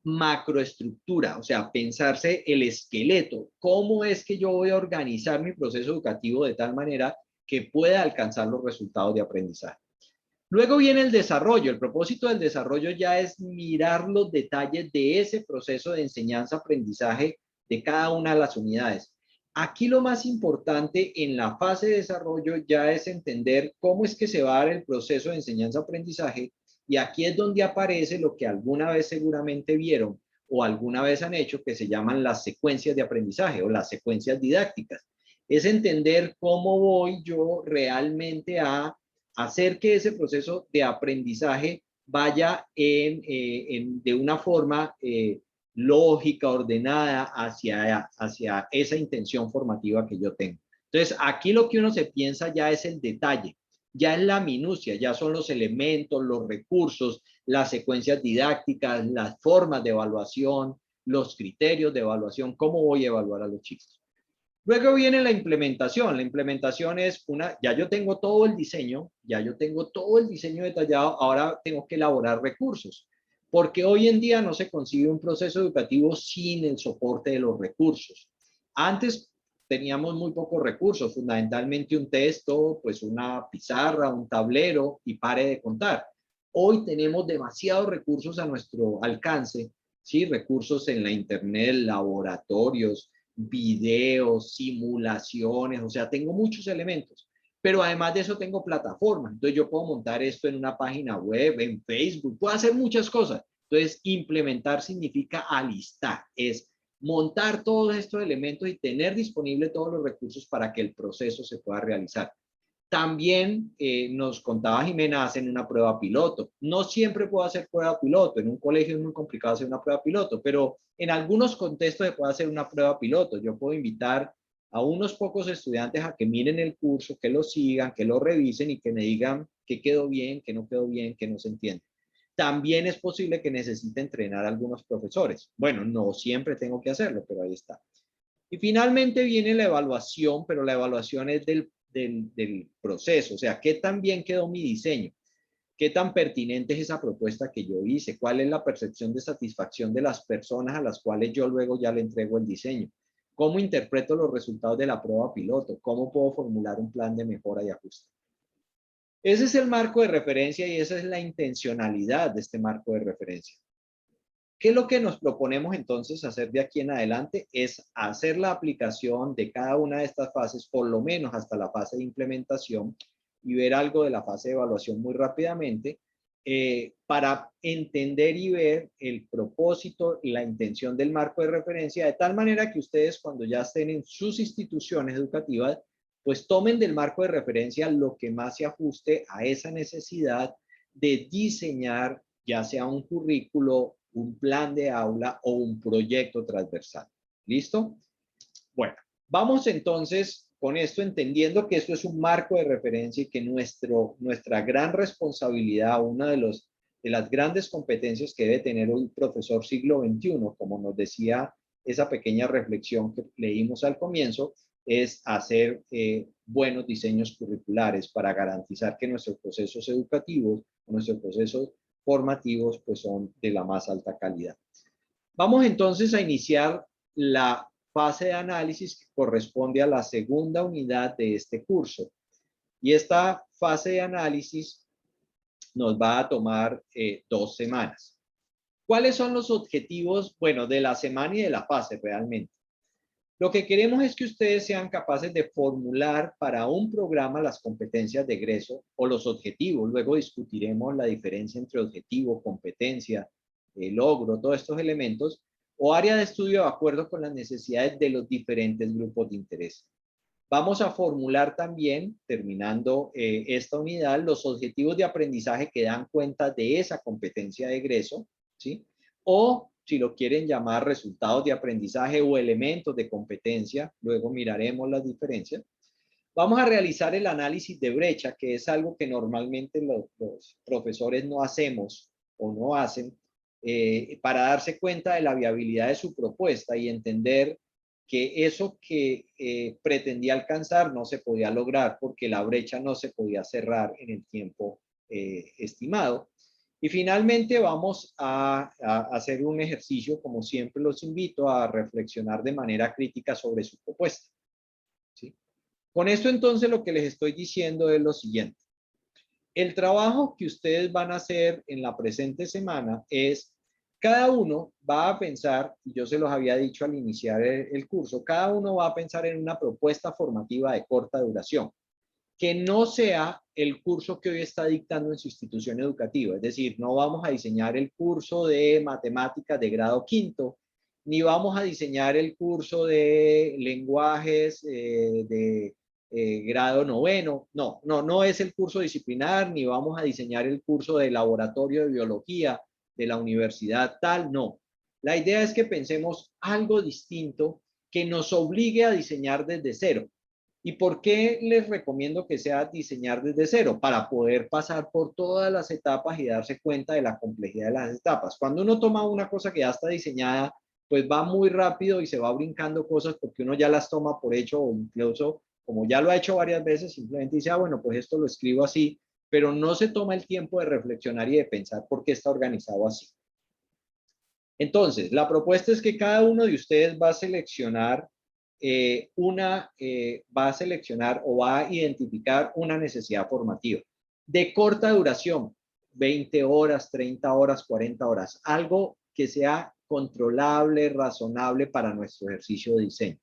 [SPEAKER 1] macroestructura, o sea, pensarse el esqueleto. ¿Cómo es que yo voy a organizar mi proceso educativo de tal manera que pueda alcanzar los resultados de aprendizaje? Luego viene el desarrollo. El propósito del desarrollo ya es mirar los detalles de ese proceso de enseñanza-aprendizaje de cada una de las unidades. Aquí lo más importante en la fase de desarrollo ya es entender cómo es que se va a dar el proceso de enseñanza-aprendizaje, y aquí es donde aparece lo que alguna vez seguramente vieron o alguna vez han hecho, que se llaman las secuencias de aprendizaje o las secuencias didácticas. Es entender cómo voy yo realmente a hacer que ese proceso de aprendizaje vaya de una forma lógica, ordenada hacia esa intención formativa que yo tengo. Entonces, aquí lo que uno se piensa ya es el detalle, ya es la minucia, ya son los elementos, los recursos, las secuencias didácticas, las formas de evaluación, los criterios de evaluación, cómo voy a evaluar a los chicos. Luego viene la implementación. La implementación es ya yo tengo todo el diseño, ya yo tengo todo el diseño detallado, ahora tengo que elaborar recursos, porque hoy en día no se concibe un proceso educativo sin el soporte de los recursos. Antes, teníamos muy pocos recursos, fundamentalmente un texto, pues una pizarra, un tablero y pare de contar. Hoy tenemos demasiados recursos a nuestro alcance, ¿sí? Recursos en la internet, laboratorios, videos, simulaciones, o sea, tengo muchos elementos. Pero además de eso tengo plataformas. Entonces yo puedo montar esto en una página web, en Facebook, puedo hacer muchas cosas. Entonces implementar significa alistar, es montar todos estos elementos y tener disponible todos los recursos para que el proceso se pueda realizar. También nos contaba Jimena, hacen una prueba piloto. No siempre puedo hacer prueba piloto. En un colegio es muy complicado hacer una prueba piloto, pero en algunos contextos se puede hacer una prueba piloto. Yo puedo invitar a unos pocos estudiantes a que miren el curso, que lo sigan, que lo revisen y que me digan qué quedó bien, qué no quedó bien, qué no se entiende. También es posible que necesite entrenar a algunos profesores. Bueno, no siempre tengo que hacerlo, pero ahí está. Y finalmente viene la evaluación, pero la evaluación es del proceso, o sea, qué tan bien quedó mi diseño, qué tan pertinente es esa propuesta que yo hice, cuál es la percepción de satisfacción de las personas a las cuales yo luego ya le entrego el diseño, cómo interpreto los resultados de la prueba piloto, cómo puedo formular un plan de mejora y ajuste. Ese es el marco de referencia y esa es la intencionalidad de este marco de referencia. ¿Qué es lo que nos proponemos entonces hacer de aquí en adelante? Es hacer la aplicación de cada una de estas fases, por lo menos hasta la fase de implementación, y ver algo de la fase de evaluación muy rápidamente, para entender y ver el propósito y la intención del marco de referencia, de tal manera que ustedes cuando ya estén en sus instituciones educativas, pues tomen del marco de referencia lo que más se ajuste a esa necesidad de diseñar ya sea un currículo, un plan de aula o un proyecto transversal. ¿Listo? Bueno, vamos entonces con esto entendiendo que esto es un marco de referencia y que nuestra gran responsabilidad, una de las grandes competencias que debe tener un profesor siglo XXI, como nos decía esa pequeña reflexión que leímos al comienzo, es hacer buenos diseños curriculares para garantizar que nuestros procesos educativos, nuestros procesos formativos, pues son de la más alta calidad. Vamos entonces a iniciar la fase de análisis que corresponde a la segunda unidad de este curso. Y esta fase de análisis nos va a tomar 2 semanas. ¿Cuáles son los objetivos, bueno, de la semana y de la fase realmente? Lo que queremos es que ustedes sean capaces de formular para un programa las competencias de egreso o los objetivos. Luego discutiremos la diferencia entre objetivo, competencia, logro, todos estos elementos, o área de estudio de acuerdo con las necesidades de los diferentes grupos de interés. Vamos a formular también, terminando esta unidad, los objetivos de aprendizaje que dan cuenta de esa competencia de egreso, ¿sí? O si lo quieren llamar resultados de aprendizaje o elementos de competencia, luego miraremos las diferencias. Vamos a realizar el análisis de brecha, que es algo que normalmente los profesores no hacemos o no hacen, para darse cuenta de la viabilidad de su propuesta y entender que eso que pretendía alcanzar no se podía lograr porque la brecha no se podía cerrar en el tiempo estimado. Y finalmente vamos a hacer un ejercicio, como siempre los invito a reflexionar de manera crítica sobre su propuesta. ¿Sí? Con esto entonces lo que les estoy diciendo es lo siguiente. El trabajo que ustedes van a hacer en la presente semana es, cada uno va a pensar, y yo se los había dicho al iniciar el curso, cada uno va a pensar en una propuesta formativa de corta duración, que no sea el curso que hoy está dictando en su institución educativa. Es decir, no vamos a diseñar el curso de matemáticas de grado quinto, ni vamos a diseñar el curso de lenguajes de grado noveno. No es el curso disciplinar, ni vamos a diseñar el curso de laboratorio de biología de la universidad tal, no. La idea es que pensemos algo distinto que nos obligue a diseñar desde cero. ¿Y por qué les recomiendo que sea diseñar desde cero? Para poder pasar por todas las etapas y darse cuenta de la complejidad de las etapas. Cuando uno toma una cosa que ya está diseñada, pues va muy rápido y se va brincando cosas porque uno ya las toma por hecho o incluso, como ya lo ha hecho varias veces, simplemente dice, bueno, pues esto lo escribo así, pero no se toma el tiempo de reflexionar y de pensar por qué está organizado así. Entonces, la propuesta es que cada uno de ustedes va a seleccionar va a seleccionar o va a identificar una necesidad formativa de corta duración, 20 horas, 30 horas, 40 horas, algo que sea controlable, razonable para nuestro ejercicio de diseño.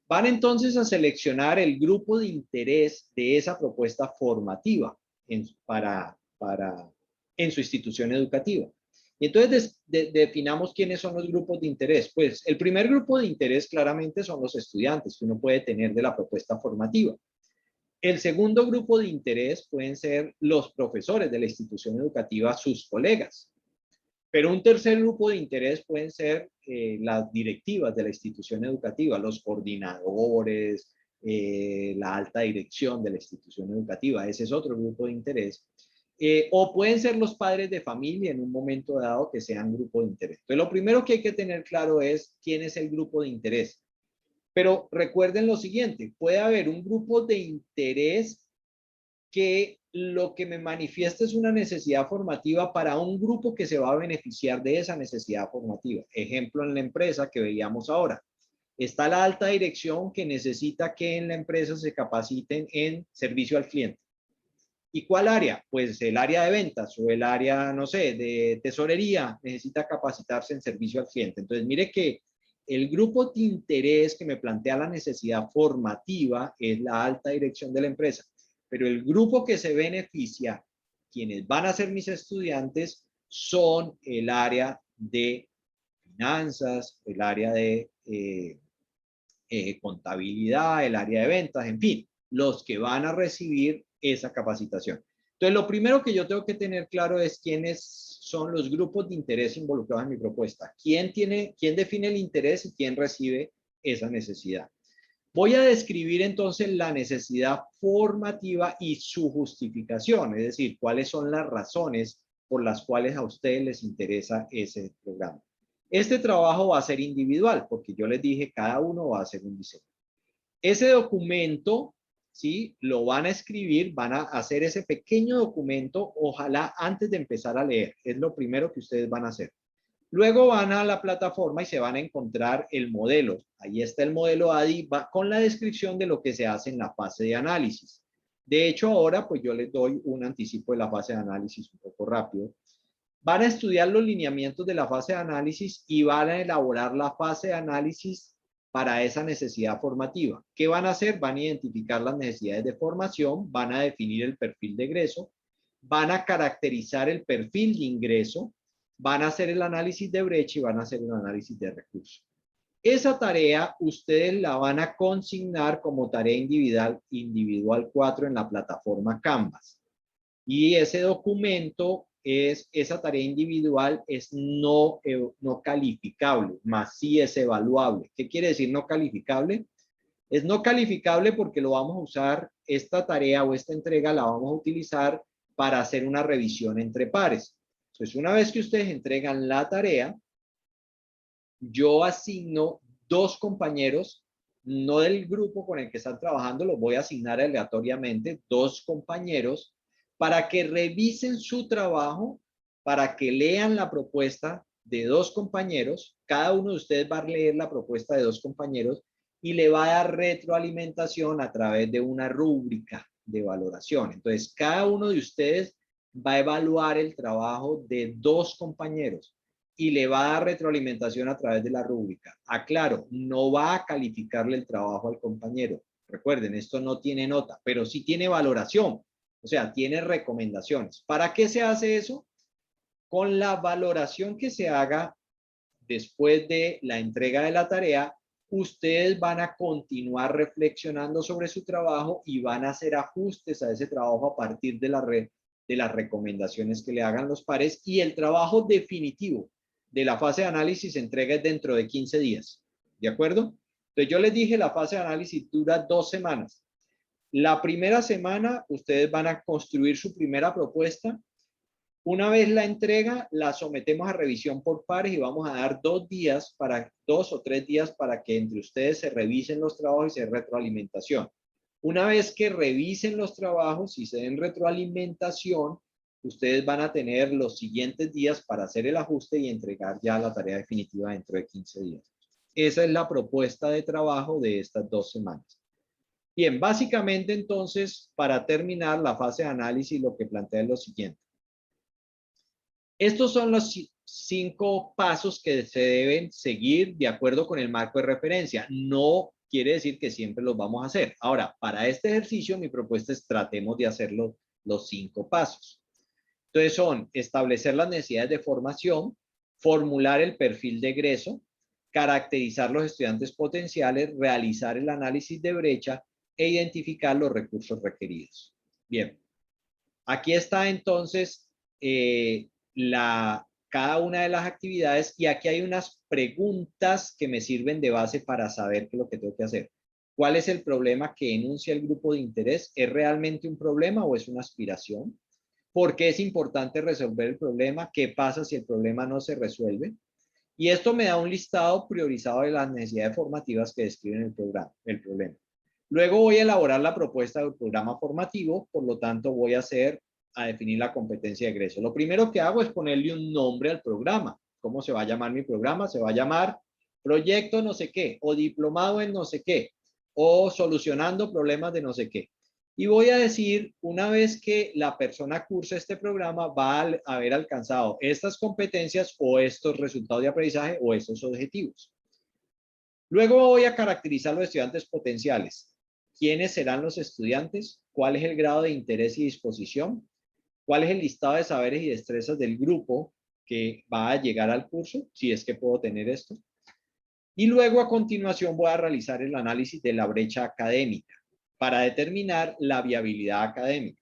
[SPEAKER 1] Van entonces a seleccionar el grupo de interés de esa propuesta formativa en su institución educativa. Y entonces definamos quiénes son los grupos de interés. Pues el primer grupo de interés claramente son los estudiantes que uno puede tener de la propuesta formativa. El segundo grupo de interés pueden ser los profesores de la institución educativa, sus colegas. Pero un tercer grupo de interés pueden ser las directivas de la institución educativa, los coordinadores, la alta dirección de la institución educativa. Ese es otro grupo de interés. O pueden ser los padres de familia en un momento dado que sean grupo de interés. Entonces, lo primero que hay que tener claro es quién es el grupo de interés. Pero recuerden lo siguiente, puede haber un grupo de interés que lo que me manifiesta es una necesidad formativa para un grupo que se va a beneficiar de esa necesidad formativa. Ejemplo, en la empresa que veíamos ahora. Está la alta dirección que necesita que en la empresa se capaciten en servicio al cliente. ¿Y cuál área? Pues el área de ventas o el área, no sé, de tesorería necesita capacitarse en servicio al cliente. Entonces, mire que el grupo de interés que me plantea la necesidad formativa es la alta dirección de la empresa. Pero el grupo que se beneficia, quienes van a ser mis estudiantes, son el área de finanzas, el área de contabilidad, el área de ventas, en fin, los que van a recibir esa capacitación. Entonces, lo primero que yo tengo que tener claro es quiénes son los grupos de interés involucrados en mi propuesta. ¿Quién define el interés y quién recibe esa necesidad? Voy a describir entonces la necesidad formativa y su justificación, es decir, cuáles son las razones por las cuales a ustedes les interesa ese programa. Este trabajo va a ser individual, porque yo les dije, cada uno va a hacer un diseño. Ese documento, ¿sí? Lo van a escribir, van a hacer ese pequeño documento, ojalá antes de empezar a leer. Es lo primero que ustedes van a hacer. Luego van a la plataforma y se van a encontrar el modelo. Ahí está el modelo ADI con la descripción de lo que se hace en la fase de análisis. De hecho, ahora pues yo les doy un anticipo de la fase de análisis un poco rápido. Van a estudiar los lineamientos de la fase de análisis y van a elaborar la fase de análisis para esa necesidad formativa. ¿Qué van a hacer? Van a identificar las necesidades de formación, van a definir el perfil de egreso, van a caracterizar el perfil de ingreso, van a hacer el análisis de brecha y van a hacer un análisis de recursos. Esa tarea ustedes la van a consignar como tarea individual 4 en la plataforma Canvas. Y ese documento esa tarea individual es no calificable, más sí es evaluable. ¿Qué quiere decir no calificable? Es no calificable porque lo vamos a usar, esta tarea o esta entrega la vamos a utilizar para hacer una revisión entre pares. Entonces, una vez que ustedes entregan la tarea, yo asigno 2 compañeros, no del grupo con el que están trabajando, los voy a asignar aleatoriamente, 2 compañeros, para que revisen su trabajo, para que lean la propuesta de 2 compañeros. Cada uno de ustedes va a leer la propuesta de 2 compañeros y le va a dar retroalimentación a través de una rúbrica de valoración. Entonces, cada uno de ustedes va a evaluar el trabajo de 2 compañeros y le va a dar retroalimentación a través de la rúbrica. Aclaro, no va a calificarle el trabajo al compañero. Recuerden, esto no tiene nota, pero sí tiene valoración. O sea, tiene recomendaciones. ¿Para qué se hace eso? Con la valoración que se haga después de la entrega de la tarea, ustedes van a continuar reflexionando sobre su trabajo y van a hacer ajustes a ese trabajo a partir de las recomendaciones que le hagan los pares, y el trabajo definitivo de la fase de análisis se entrega dentro de 15 días. ¿De acuerdo? Entonces yo les dije, la fase de análisis dura 2 semanas. La primera semana ustedes van a construir su primera propuesta. Una vez la entrega, la sometemos a revisión por pares y vamos a dar 2 o 3 días para que entre ustedes se revisen los trabajos y se den retroalimentación. Una vez que revisen los trabajos y se den retroalimentación, ustedes van a tener los siguientes días para hacer el ajuste y entregar ya la tarea definitiva dentro de 15 días. Esa es la propuesta de trabajo de estas 2 semanas. Bien, básicamente entonces, para terminar la fase de análisis, lo que plantea es lo siguiente. Estos son los 5 pasos que se deben seguir de acuerdo con el marco de referencia. No quiere decir que siempre los vamos a hacer. Ahora, para este ejercicio, mi propuesta es tratemos de hacerlo los 5 pasos. Entonces son establecer las necesidades de formación, formular el perfil de egreso, caracterizar los estudiantes potenciales, realizar el análisis de brecha e identificar los recursos requeridos. Bien, aquí está entonces cada una de las actividades y aquí hay unas preguntas que me sirven de base para saber qué es lo que tengo que hacer. ¿Cuál es el problema que enuncia el grupo de interés? ¿Es realmente un problema o es una aspiración? ¿Por qué es importante resolver el problema? ¿Qué pasa si el problema no se resuelve? Y esto me da un listado priorizado de las necesidades formativas que describen el problema. Luego voy a elaborar la propuesta del programa formativo, por lo tanto voy a definir la competencia de egreso. Lo primero que hago es ponerle un nombre al programa. ¿Cómo se va a llamar mi programa? Se va a llamar proyecto no sé qué, o diplomado en no sé qué, o solucionando problemas de no sé qué. Y voy a decir, una vez que la persona cursa este programa, va a haber alcanzado estas competencias o estos resultados de aprendizaje o estos objetivos. Luego voy a caracterizar los estudiantes potenciales. ¿Quiénes serán los estudiantes? ¿Cuál es el grado de interés y disposición? ¿Cuál es el listado de saberes y destrezas del grupo que va a llegar al curso? Si es que puedo tener esto. Y luego a continuación voy a realizar el análisis de la brecha académica para determinar la viabilidad académica.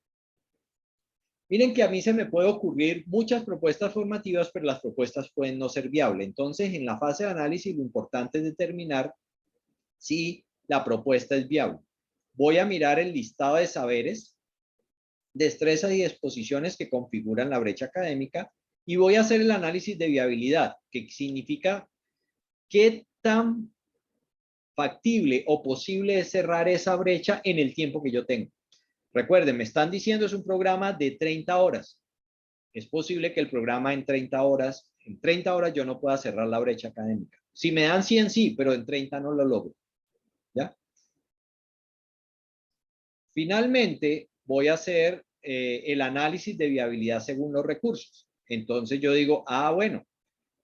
[SPEAKER 1] Miren que a mí se me puede ocurrir muchas propuestas formativas, pero las propuestas pueden no ser viables. Entonces, en la fase de análisis, lo importante es determinar si la propuesta es viable. Voy a mirar el listado de saberes, destrezas y disposiciones que configuran la brecha académica y voy a hacer el análisis de viabilidad, que significa qué tan factible o posible es cerrar esa brecha en el tiempo que yo tengo. Recuerden, me están diciendo es un programa de 30 horas. Es posible que el programa en 30 horas yo no pueda cerrar la brecha académica. Si me dan 100 sí, pero en 30 no lo logro. ¿Ya? Finalmente, voy a hacer el análisis de viabilidad según los recursos. Entonces yo digo, bueno,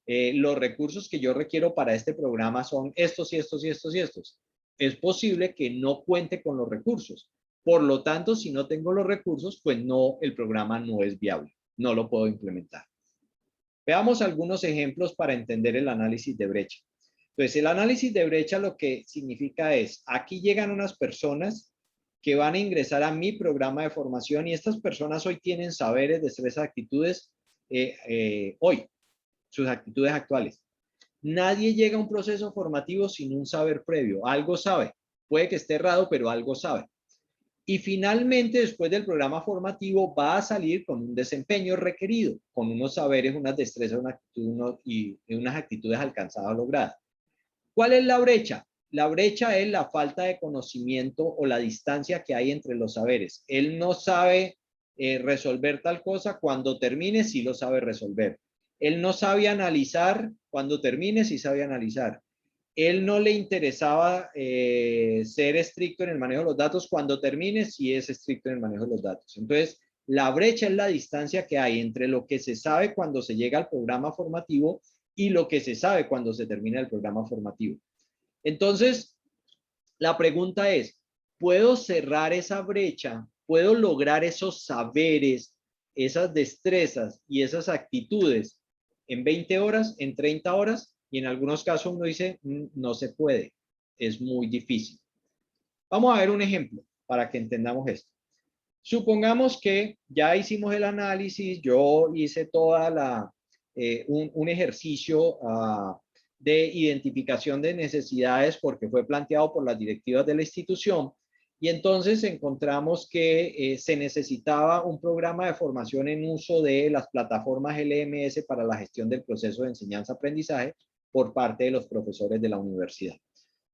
[SPEAKER 1] los recursos que yo requiero para este programa son estos y estos y estos y estos. Es posible que no cuente con los recursos. Por lo tanto, si no tengo los recursos, pues no, el programa no es viable. No lo puedo implementar. Veamos algunos ejemplos para entender el análisis de brecha. Entonces, el análisis de brecha lo que significa es, aquí llegan unas personas que van a ingresar a mi programa de formación y estas personas hoy tienen saberes, destrezas, actitudes, hoy, sus actitudes actuales. Nadie llega a un proceso formativo sin un saber previo, algo sabe. Puede que esté errado, pero algo sabe. Y finalmente, después del programa formativo, va a salir con un desempeño requerido, con unos saberes, unas destrezas, y unas actitudes alcanzadas o logradas. ¿Cuál es la brecha? La brecha es la falta de conocimiento o la distancia que hay entre los saberes. Él no sabe resolver tal cosa, cuando termine sí lo sabe resolver. Él no sabe analizar, cuando termine sí sabe analizar. Él no le interesaba ser estricto en el manejo de los datos, cuando termine sí es estricto en el manejo de los datos. Entonces, la brecha es la distancia que hay entre lo que se sabe cuando se llega al programa formativo y lo que se sabe cuando se termina el programa formativo. Entonces, la pregunta es, ¿puedo cerrar esa brecha? ¿Puedo lograr esos saberes, esas destrezas y esas actitudes en 20 horas, en 30 horas? Y en algunos casos uno dice, no se puede, es muy difícil. Vamos a ver un ejemplo para que entendamos esto. Supongamos que ya hicimos el análisis, yo hice toda un ejercicio de identificación de necesidades porque fue planteado por las directivas de la institución y entonces encontramos que se necesitaba un programa de formación en uso de las plataformas LMS para la gestión del proceso de enseñanza-aprendizaje por parte de los profesores de la universidad.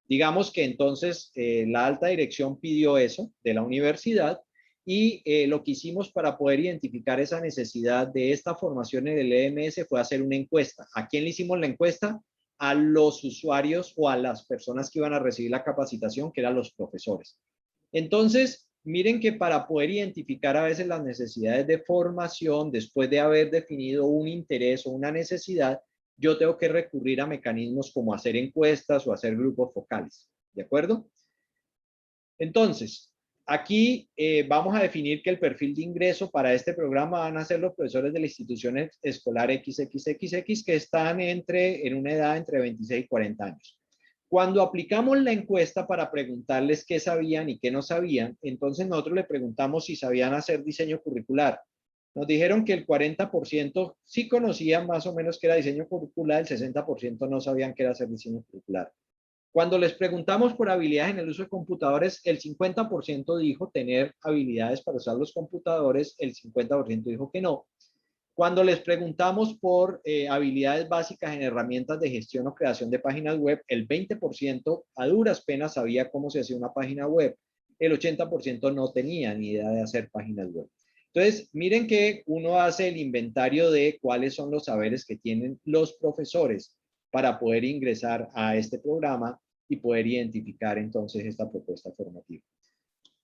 [SPEAKER 1] Digamos que entonces la alta dirección pidió eso de la universidad y lo que hicimos para poder identificar esa necesidad de esta formación en el EMS fue hacer una encuesta. ¿A quién le hicimos la encuesta? a los usuarios o a las personas que iban a recibir la capacitación, que eran los profesores. Entonces, miren que para poder identificar a veces las necesidades de formación, después de haber definido un interés o una necesidad, yo tengo que recurrir a mecanismos como hacer encuestas o hacer grupos focales. ¿De acuerdo? Entonces, aquí vamos a definir que el perfil de ingreso para este programa van a ser los profesores de la institución escolar XXXX que están en una edad entre 26 y 40 años. Cuando aplicamos la encuesta para preguntarles qué sabían y qué no sabían, entonces nosotros le preguntamos si sabían hacer diseño curricular. Nos dijeron que el 40% sí conocían más o menos qué era diseño curricular, el 60% no sabían qué era hacer diseño curricular. Cuando les preguntamos por habilidades en el uso de computadores, el 50% dijo tener habilidades para usar los computadores, el 50% dijo que no. Cuando les preguntamos por habilidades básicas en herramientas de gestión o creación de páginas web, el 20% a duras penas sabía cómo se hacía una página web. El 80% no tenía ni idea de hacer páginas web. Entonces, miren que uno hace el inventario de cuáles son los saberes que tienen los profesores para poder ingresar a este programa y poder identificar entonces esta propuesta formativa.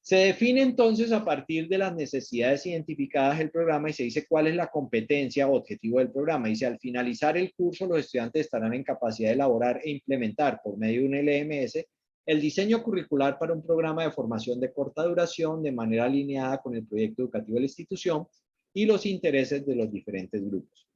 [SPEAKER 1] Se define entonces a partir de las necesidades identificadas el programa y se dice cuál es la competencia o objetivo del programa. Dice, al finalizar el curso, los estudiantes estarán en capacidad de elaborar e implementar por medio de un LMS el diseño curricular para un programa de formación de corta duración de manera alineada con el proyecto educativo de la institución y los intereses de los diferentes grupos.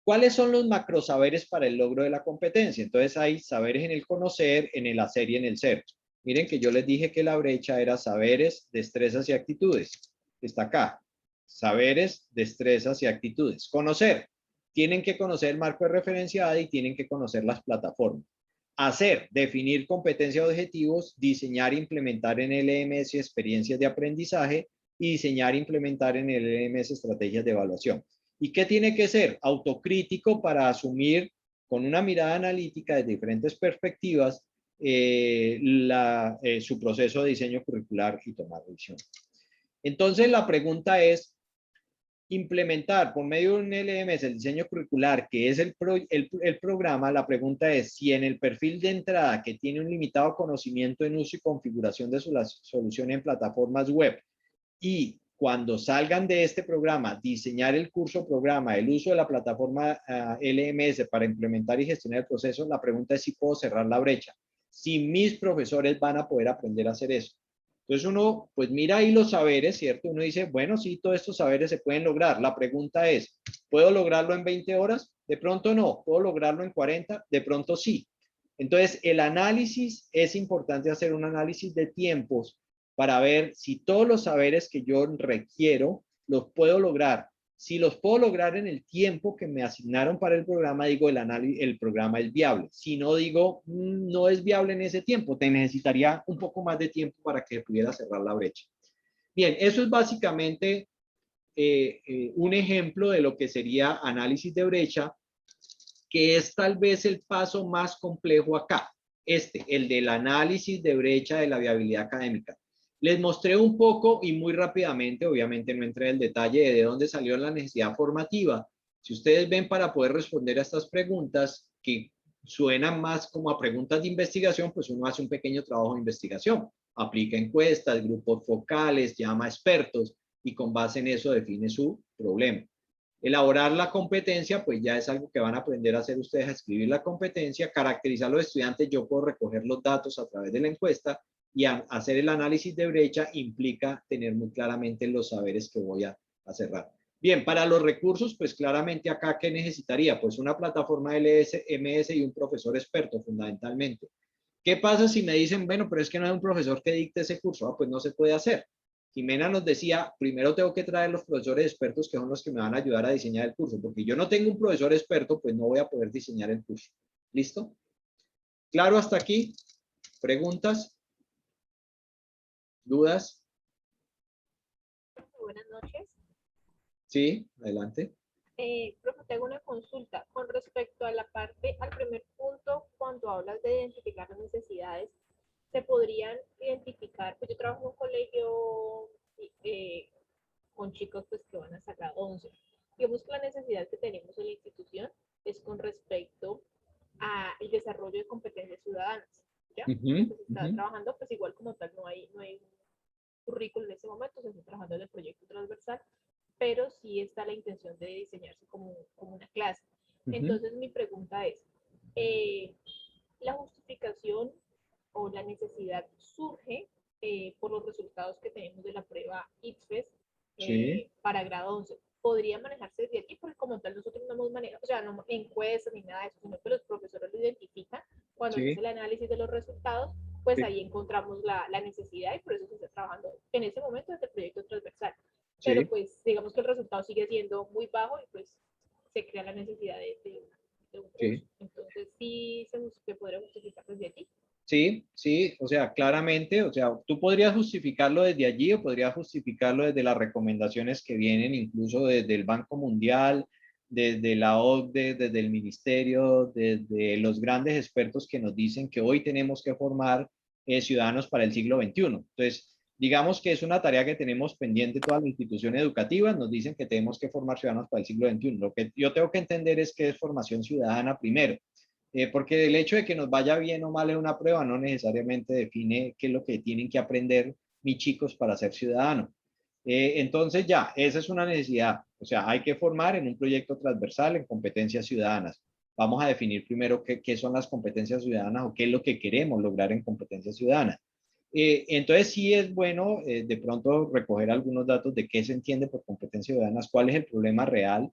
[SPEAKER 1] ¿Cuáles son los macrosaberes para el logro de la competencia? Entonces hay saberes en el conocer, en el hacer y en el ser. Miren que yo les dije que la brecha era saberes, destrezas y actitudes. Está acá. Saberes, destrezas y actitudes. Conocer. Tienen que conocer el marco de referencia ADE y tienen que conocer las plataformas. Hacer, definir competencias y objetivos, diseñar e implementar en el LMS experiencias de aprendizaje y diseñar e implementar en el LMS estrategias de evaluación. ¿Y qué tiene que ser? Autocrítico para asumir con una mirada analítica de diferentes perspectivas su proceso de diseño curricular y tomar decisiones. Entonces la pregunta es, implementar por medio de un LMS el diseño curricular, que es el programa, la pregunta es si en el perfil de entrada que tiene un limitado conocimiento en uso y configuración de su solución en plataformas web y cuando salgan de este programa, diseñar el curso programa, el uso de la plataforma LMS para implementar y gestionar el proceso, la pregunta es si puedo cerrar la brecha, si mis profesores van a poder aprender a hacer eso. Entonces uno pues mira ahí los saberes, ¿cierto? Uno dice, bueno, sí, todos estos saberes se pueden lograr. La pregunta es, ¿puedo lograrlo en 20 horas? De pronto no. ¿Puedo lograrlo en 40? De pronto sí. Entonces el análisis, es importante hacer un análisis de tiempos para ver si todos los saberes que yo requiero los puedo lograr. Si los puedo lograr en el tiempo que me asignaron para el programa, digo, el programa es viable. Si no, digo, no es viable en ese tiempo, te necesitaría un poco más de tiempo para que pudiera cerrar la brecha. Bien, eso es básicamente un ejemplo de lo que sería análisis de brecha, que es tal vez el paso más complejo acá. El del análisis de brecha de la viabilidad académica. Les mostré un poco y muy rápidamente, obviamente no entré en el detalle de dónde salió la necesidad formativa. Si ustedes ven, para poder responder a estas preguntas que suenan más como a preguntas de investigación, pues uno hace un pequeño trabajo de investigación. Aplica encuestas, grupos focales, llama a expertos y con base en eso define su problema. Elaborar la competencia, pues ya es algo que van a aprender a hacer ustedes, a escribir la competencia, caracterizar a los estudiantes, yo puedo recoger los datos a través de la encuesta y hacer el análisis de brecha implica tener muy claramente los saberes que voy a cerrar. Bien, para los recursos, pues claramente acá, ¿qué necesitaría? Pues una plataforma LMS y un profesor experto, fundamentalmente. ¿Qué pasa si me dicen, bueno, pero es que no hay un profesor que dicte ese curso? Pues no se puede hacer. Jimena nos decía, primero tengo que traer los profesores expertos que son los que me van a ayudar a diseñar el curso, porque yo no tengo un profesor experto, pues no voy a poder diseñar el curso. ¿Listo? ¿Claro hasta aquí? ¿Preguntas? ¿Dudas?
[SPEAKER 7] Buenas noches.
[SPEAKER 1] Sí, adelante.
[SPEAKER 7] Profe, tengo una consulta con respecto a la parte, al primer punto, cuando hablas de identificar las necesidades, se podrían identificar, pues yo trabajo en un colegio con chicos pues que van a sacar 11. Digamos que la necesidad que tenemos en la institución es con respecto el desarrollo de competencias ciudadanas. ¿Ya?
[SPEAKER 1] Ujú,
[SPEAKER 7] Pues se está
[SPEAKER 1] ujú.
[SPEAKER 7] trabajando, pues igual como tal no hay un currículo en ese momento, se está trabajando en el proyecto transversal, pero sí está la intención de diseñarse como una clase.
[SPEAKER 1] Ujú.
[SPEAKER 7] Entonces mi pregunta es, ¿la justificación o la necesidad surge por los resultados que tenemos de la prueba ITFES
[SPEAKER 1] Sí,
[SPEAKER 7] para grado 11? ¿Podría manejarse desde aquí? Porque como tal nosotros no hemos manejado, o sea, no encuestas ni nada de eso, sino que los profesores lo identifican cuando se hace
[SPEAKER 1] sí,
[SPEAKER 7] el análisis de los resultados, pues
[SPEAKER 1] sí,
[SPEAKER 7] ahí encontramos la necesidad y por eso se está trabajando en ese momento desde el proyecto transversal. Pero
[SPEAKER 1] sí.
[SPEAKER 7] pues digamos que el resultado sigue siendo muy bajo y pues se crea la necesidad de un curso.
[SPEAKER 1] Sí.
[SPEAKER 7] Entonces sí se podría justificar desde aquí.
[SPEAKER 1] Sí, sí, o sea, claramente, o sea, tú podrías justificarlo desde allí o podrías justificarlo desde las recomendaciones que vienen incluso desde el Banco Mundial, desde la OCDE, desde el Ministerio, desde los grandes expertos que nos dicen que hoy tenemos que formar ciudadanos para el siglo XXI. Entonces, digamos que es una tarea que tenemos pendiente todas las instituciones educativas, nos dicen que tenemos que formar ciudadanos para el siglo XXI. Lo que yo tengo que entender es que es formación ciudadana primero. Porque el hecho de que nos vaya bien o mal en una prueba no necesariamente define qué es lo que tienen que aprender mis chicos para ser ciudadanos. Entonces ya, esa es una necesidad. O sea, hay que formar en un proyecto transversal en competencias ciudadanas. Vamos a definir primero qué son las competencias ciudadanas o qué es lo que queremos lograr en competencias ciudadanas. Entonces sí es bueno de pronto recoger algunos datos de qué se entiende por competencias ciudadanas, cuál es el problema real.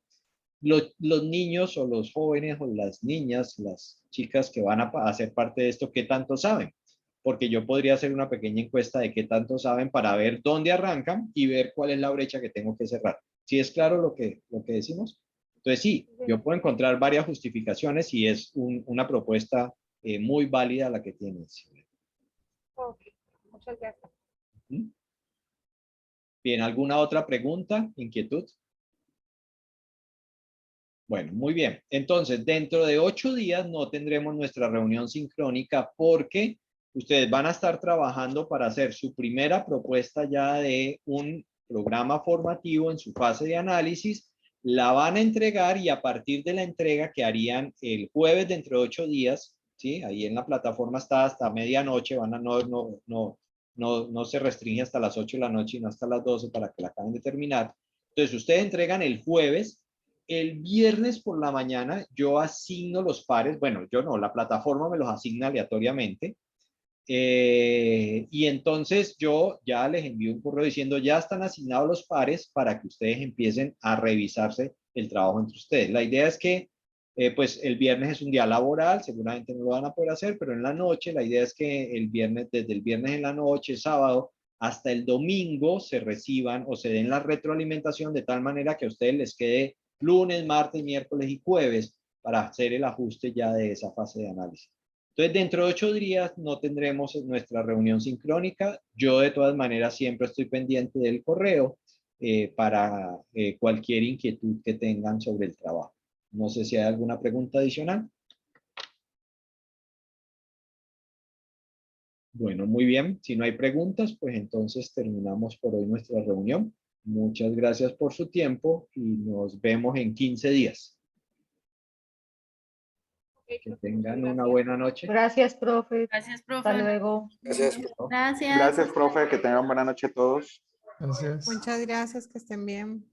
[SPEAKER 1] Los niños o los jóvenes o las niñas, las chicas que van a hacer parte de esto, ¿qué tanto saben? Porque yo podría hacer una pequeña encuesta de qué tanto saben para ver dónde arrancan y ver cuál es la brecha que tengo que cerrar. ¿Sí es claro lo que decimos? Entonces sí, yo puedo encontrar varias justificaciones y es una propuesta muy válida la que tienes.
[SPEAKER 7] Ok, muchas gracias.
[SPEAKER 1] Bien, ¿alguna otra pregunta, inquietud? Bueno, muy bien. Entonces, dentro de 8 días no tendremos nuestra reunión sincrónica porque ustedes van a estar trabajando para hacer su primera propuesta ya de un programa formativo en su fase de análisis. La van a entregar y a partir de la entrega que harían el jueves dentro de 8 días, ¿sí? Ahí en la plataforma está hasta medianoche, no se restringe hasta las 8 de la noche y no hasta las 12 para que la acaben de terminar. Entonces, ustedes entregan el jueves. El viernes por la mañana yo asigno los pares, bueno, yo no, la plataforma me los asigna aleatoriamente. Y entonces yo ya les envío un correo diciendo ya están asignados los pares para que ustedes empiecen a revisarse el trabajo entre ustedes. La idea es que pues el viernes es un día laboral, seguramente no lo van a poder hacer, pero en la noche la idea es que el viernes, desde el viernes en la noche, sábado, hasta el domingo se reciban o se den la retroalimentación de tal manera que a ustedes les quede lunes, martes, miércoles y jueves para hacer el ajuste ya de esa fase de análisis. Entonces, dentro de 8 días no tendremos nuestra reunión sincrónica. Yo, de todas maneras, siempre estoy pendiente del correo para cualquier inquietud que tengan sobre el trabajo. No sé si hay alguna pregunta adicional. Bueno, muy bien. Si no hay preguntas, pues entonces terminamos por hoy nuestra reunión. Muchas gracias por su tiempo y nos vemos en 15 días.
[SPEAKER 7] Okay,
[SPEAKER 1] Que
[SPEAKER 7] muchas
[SPEAKER 1] tengan una
[SPEAKER 7] gracias.
[SPEAKER 1] buena noche.
[SPEAKER 5] Gracias, profe.
[SPEAKER 8] Gracias,
[SPEAKER 5] Hasta
[SPEAKER 8] profe.
[SPEAKER 5] luego.
[SPEAKER 6] Gracias.
[SPEAKER 8] Gracias.
[SPEAKER 6] Gracias, profe. Que tengan buena noche todos.
[SPEAKER 4] Muchas gracias, que estén bien.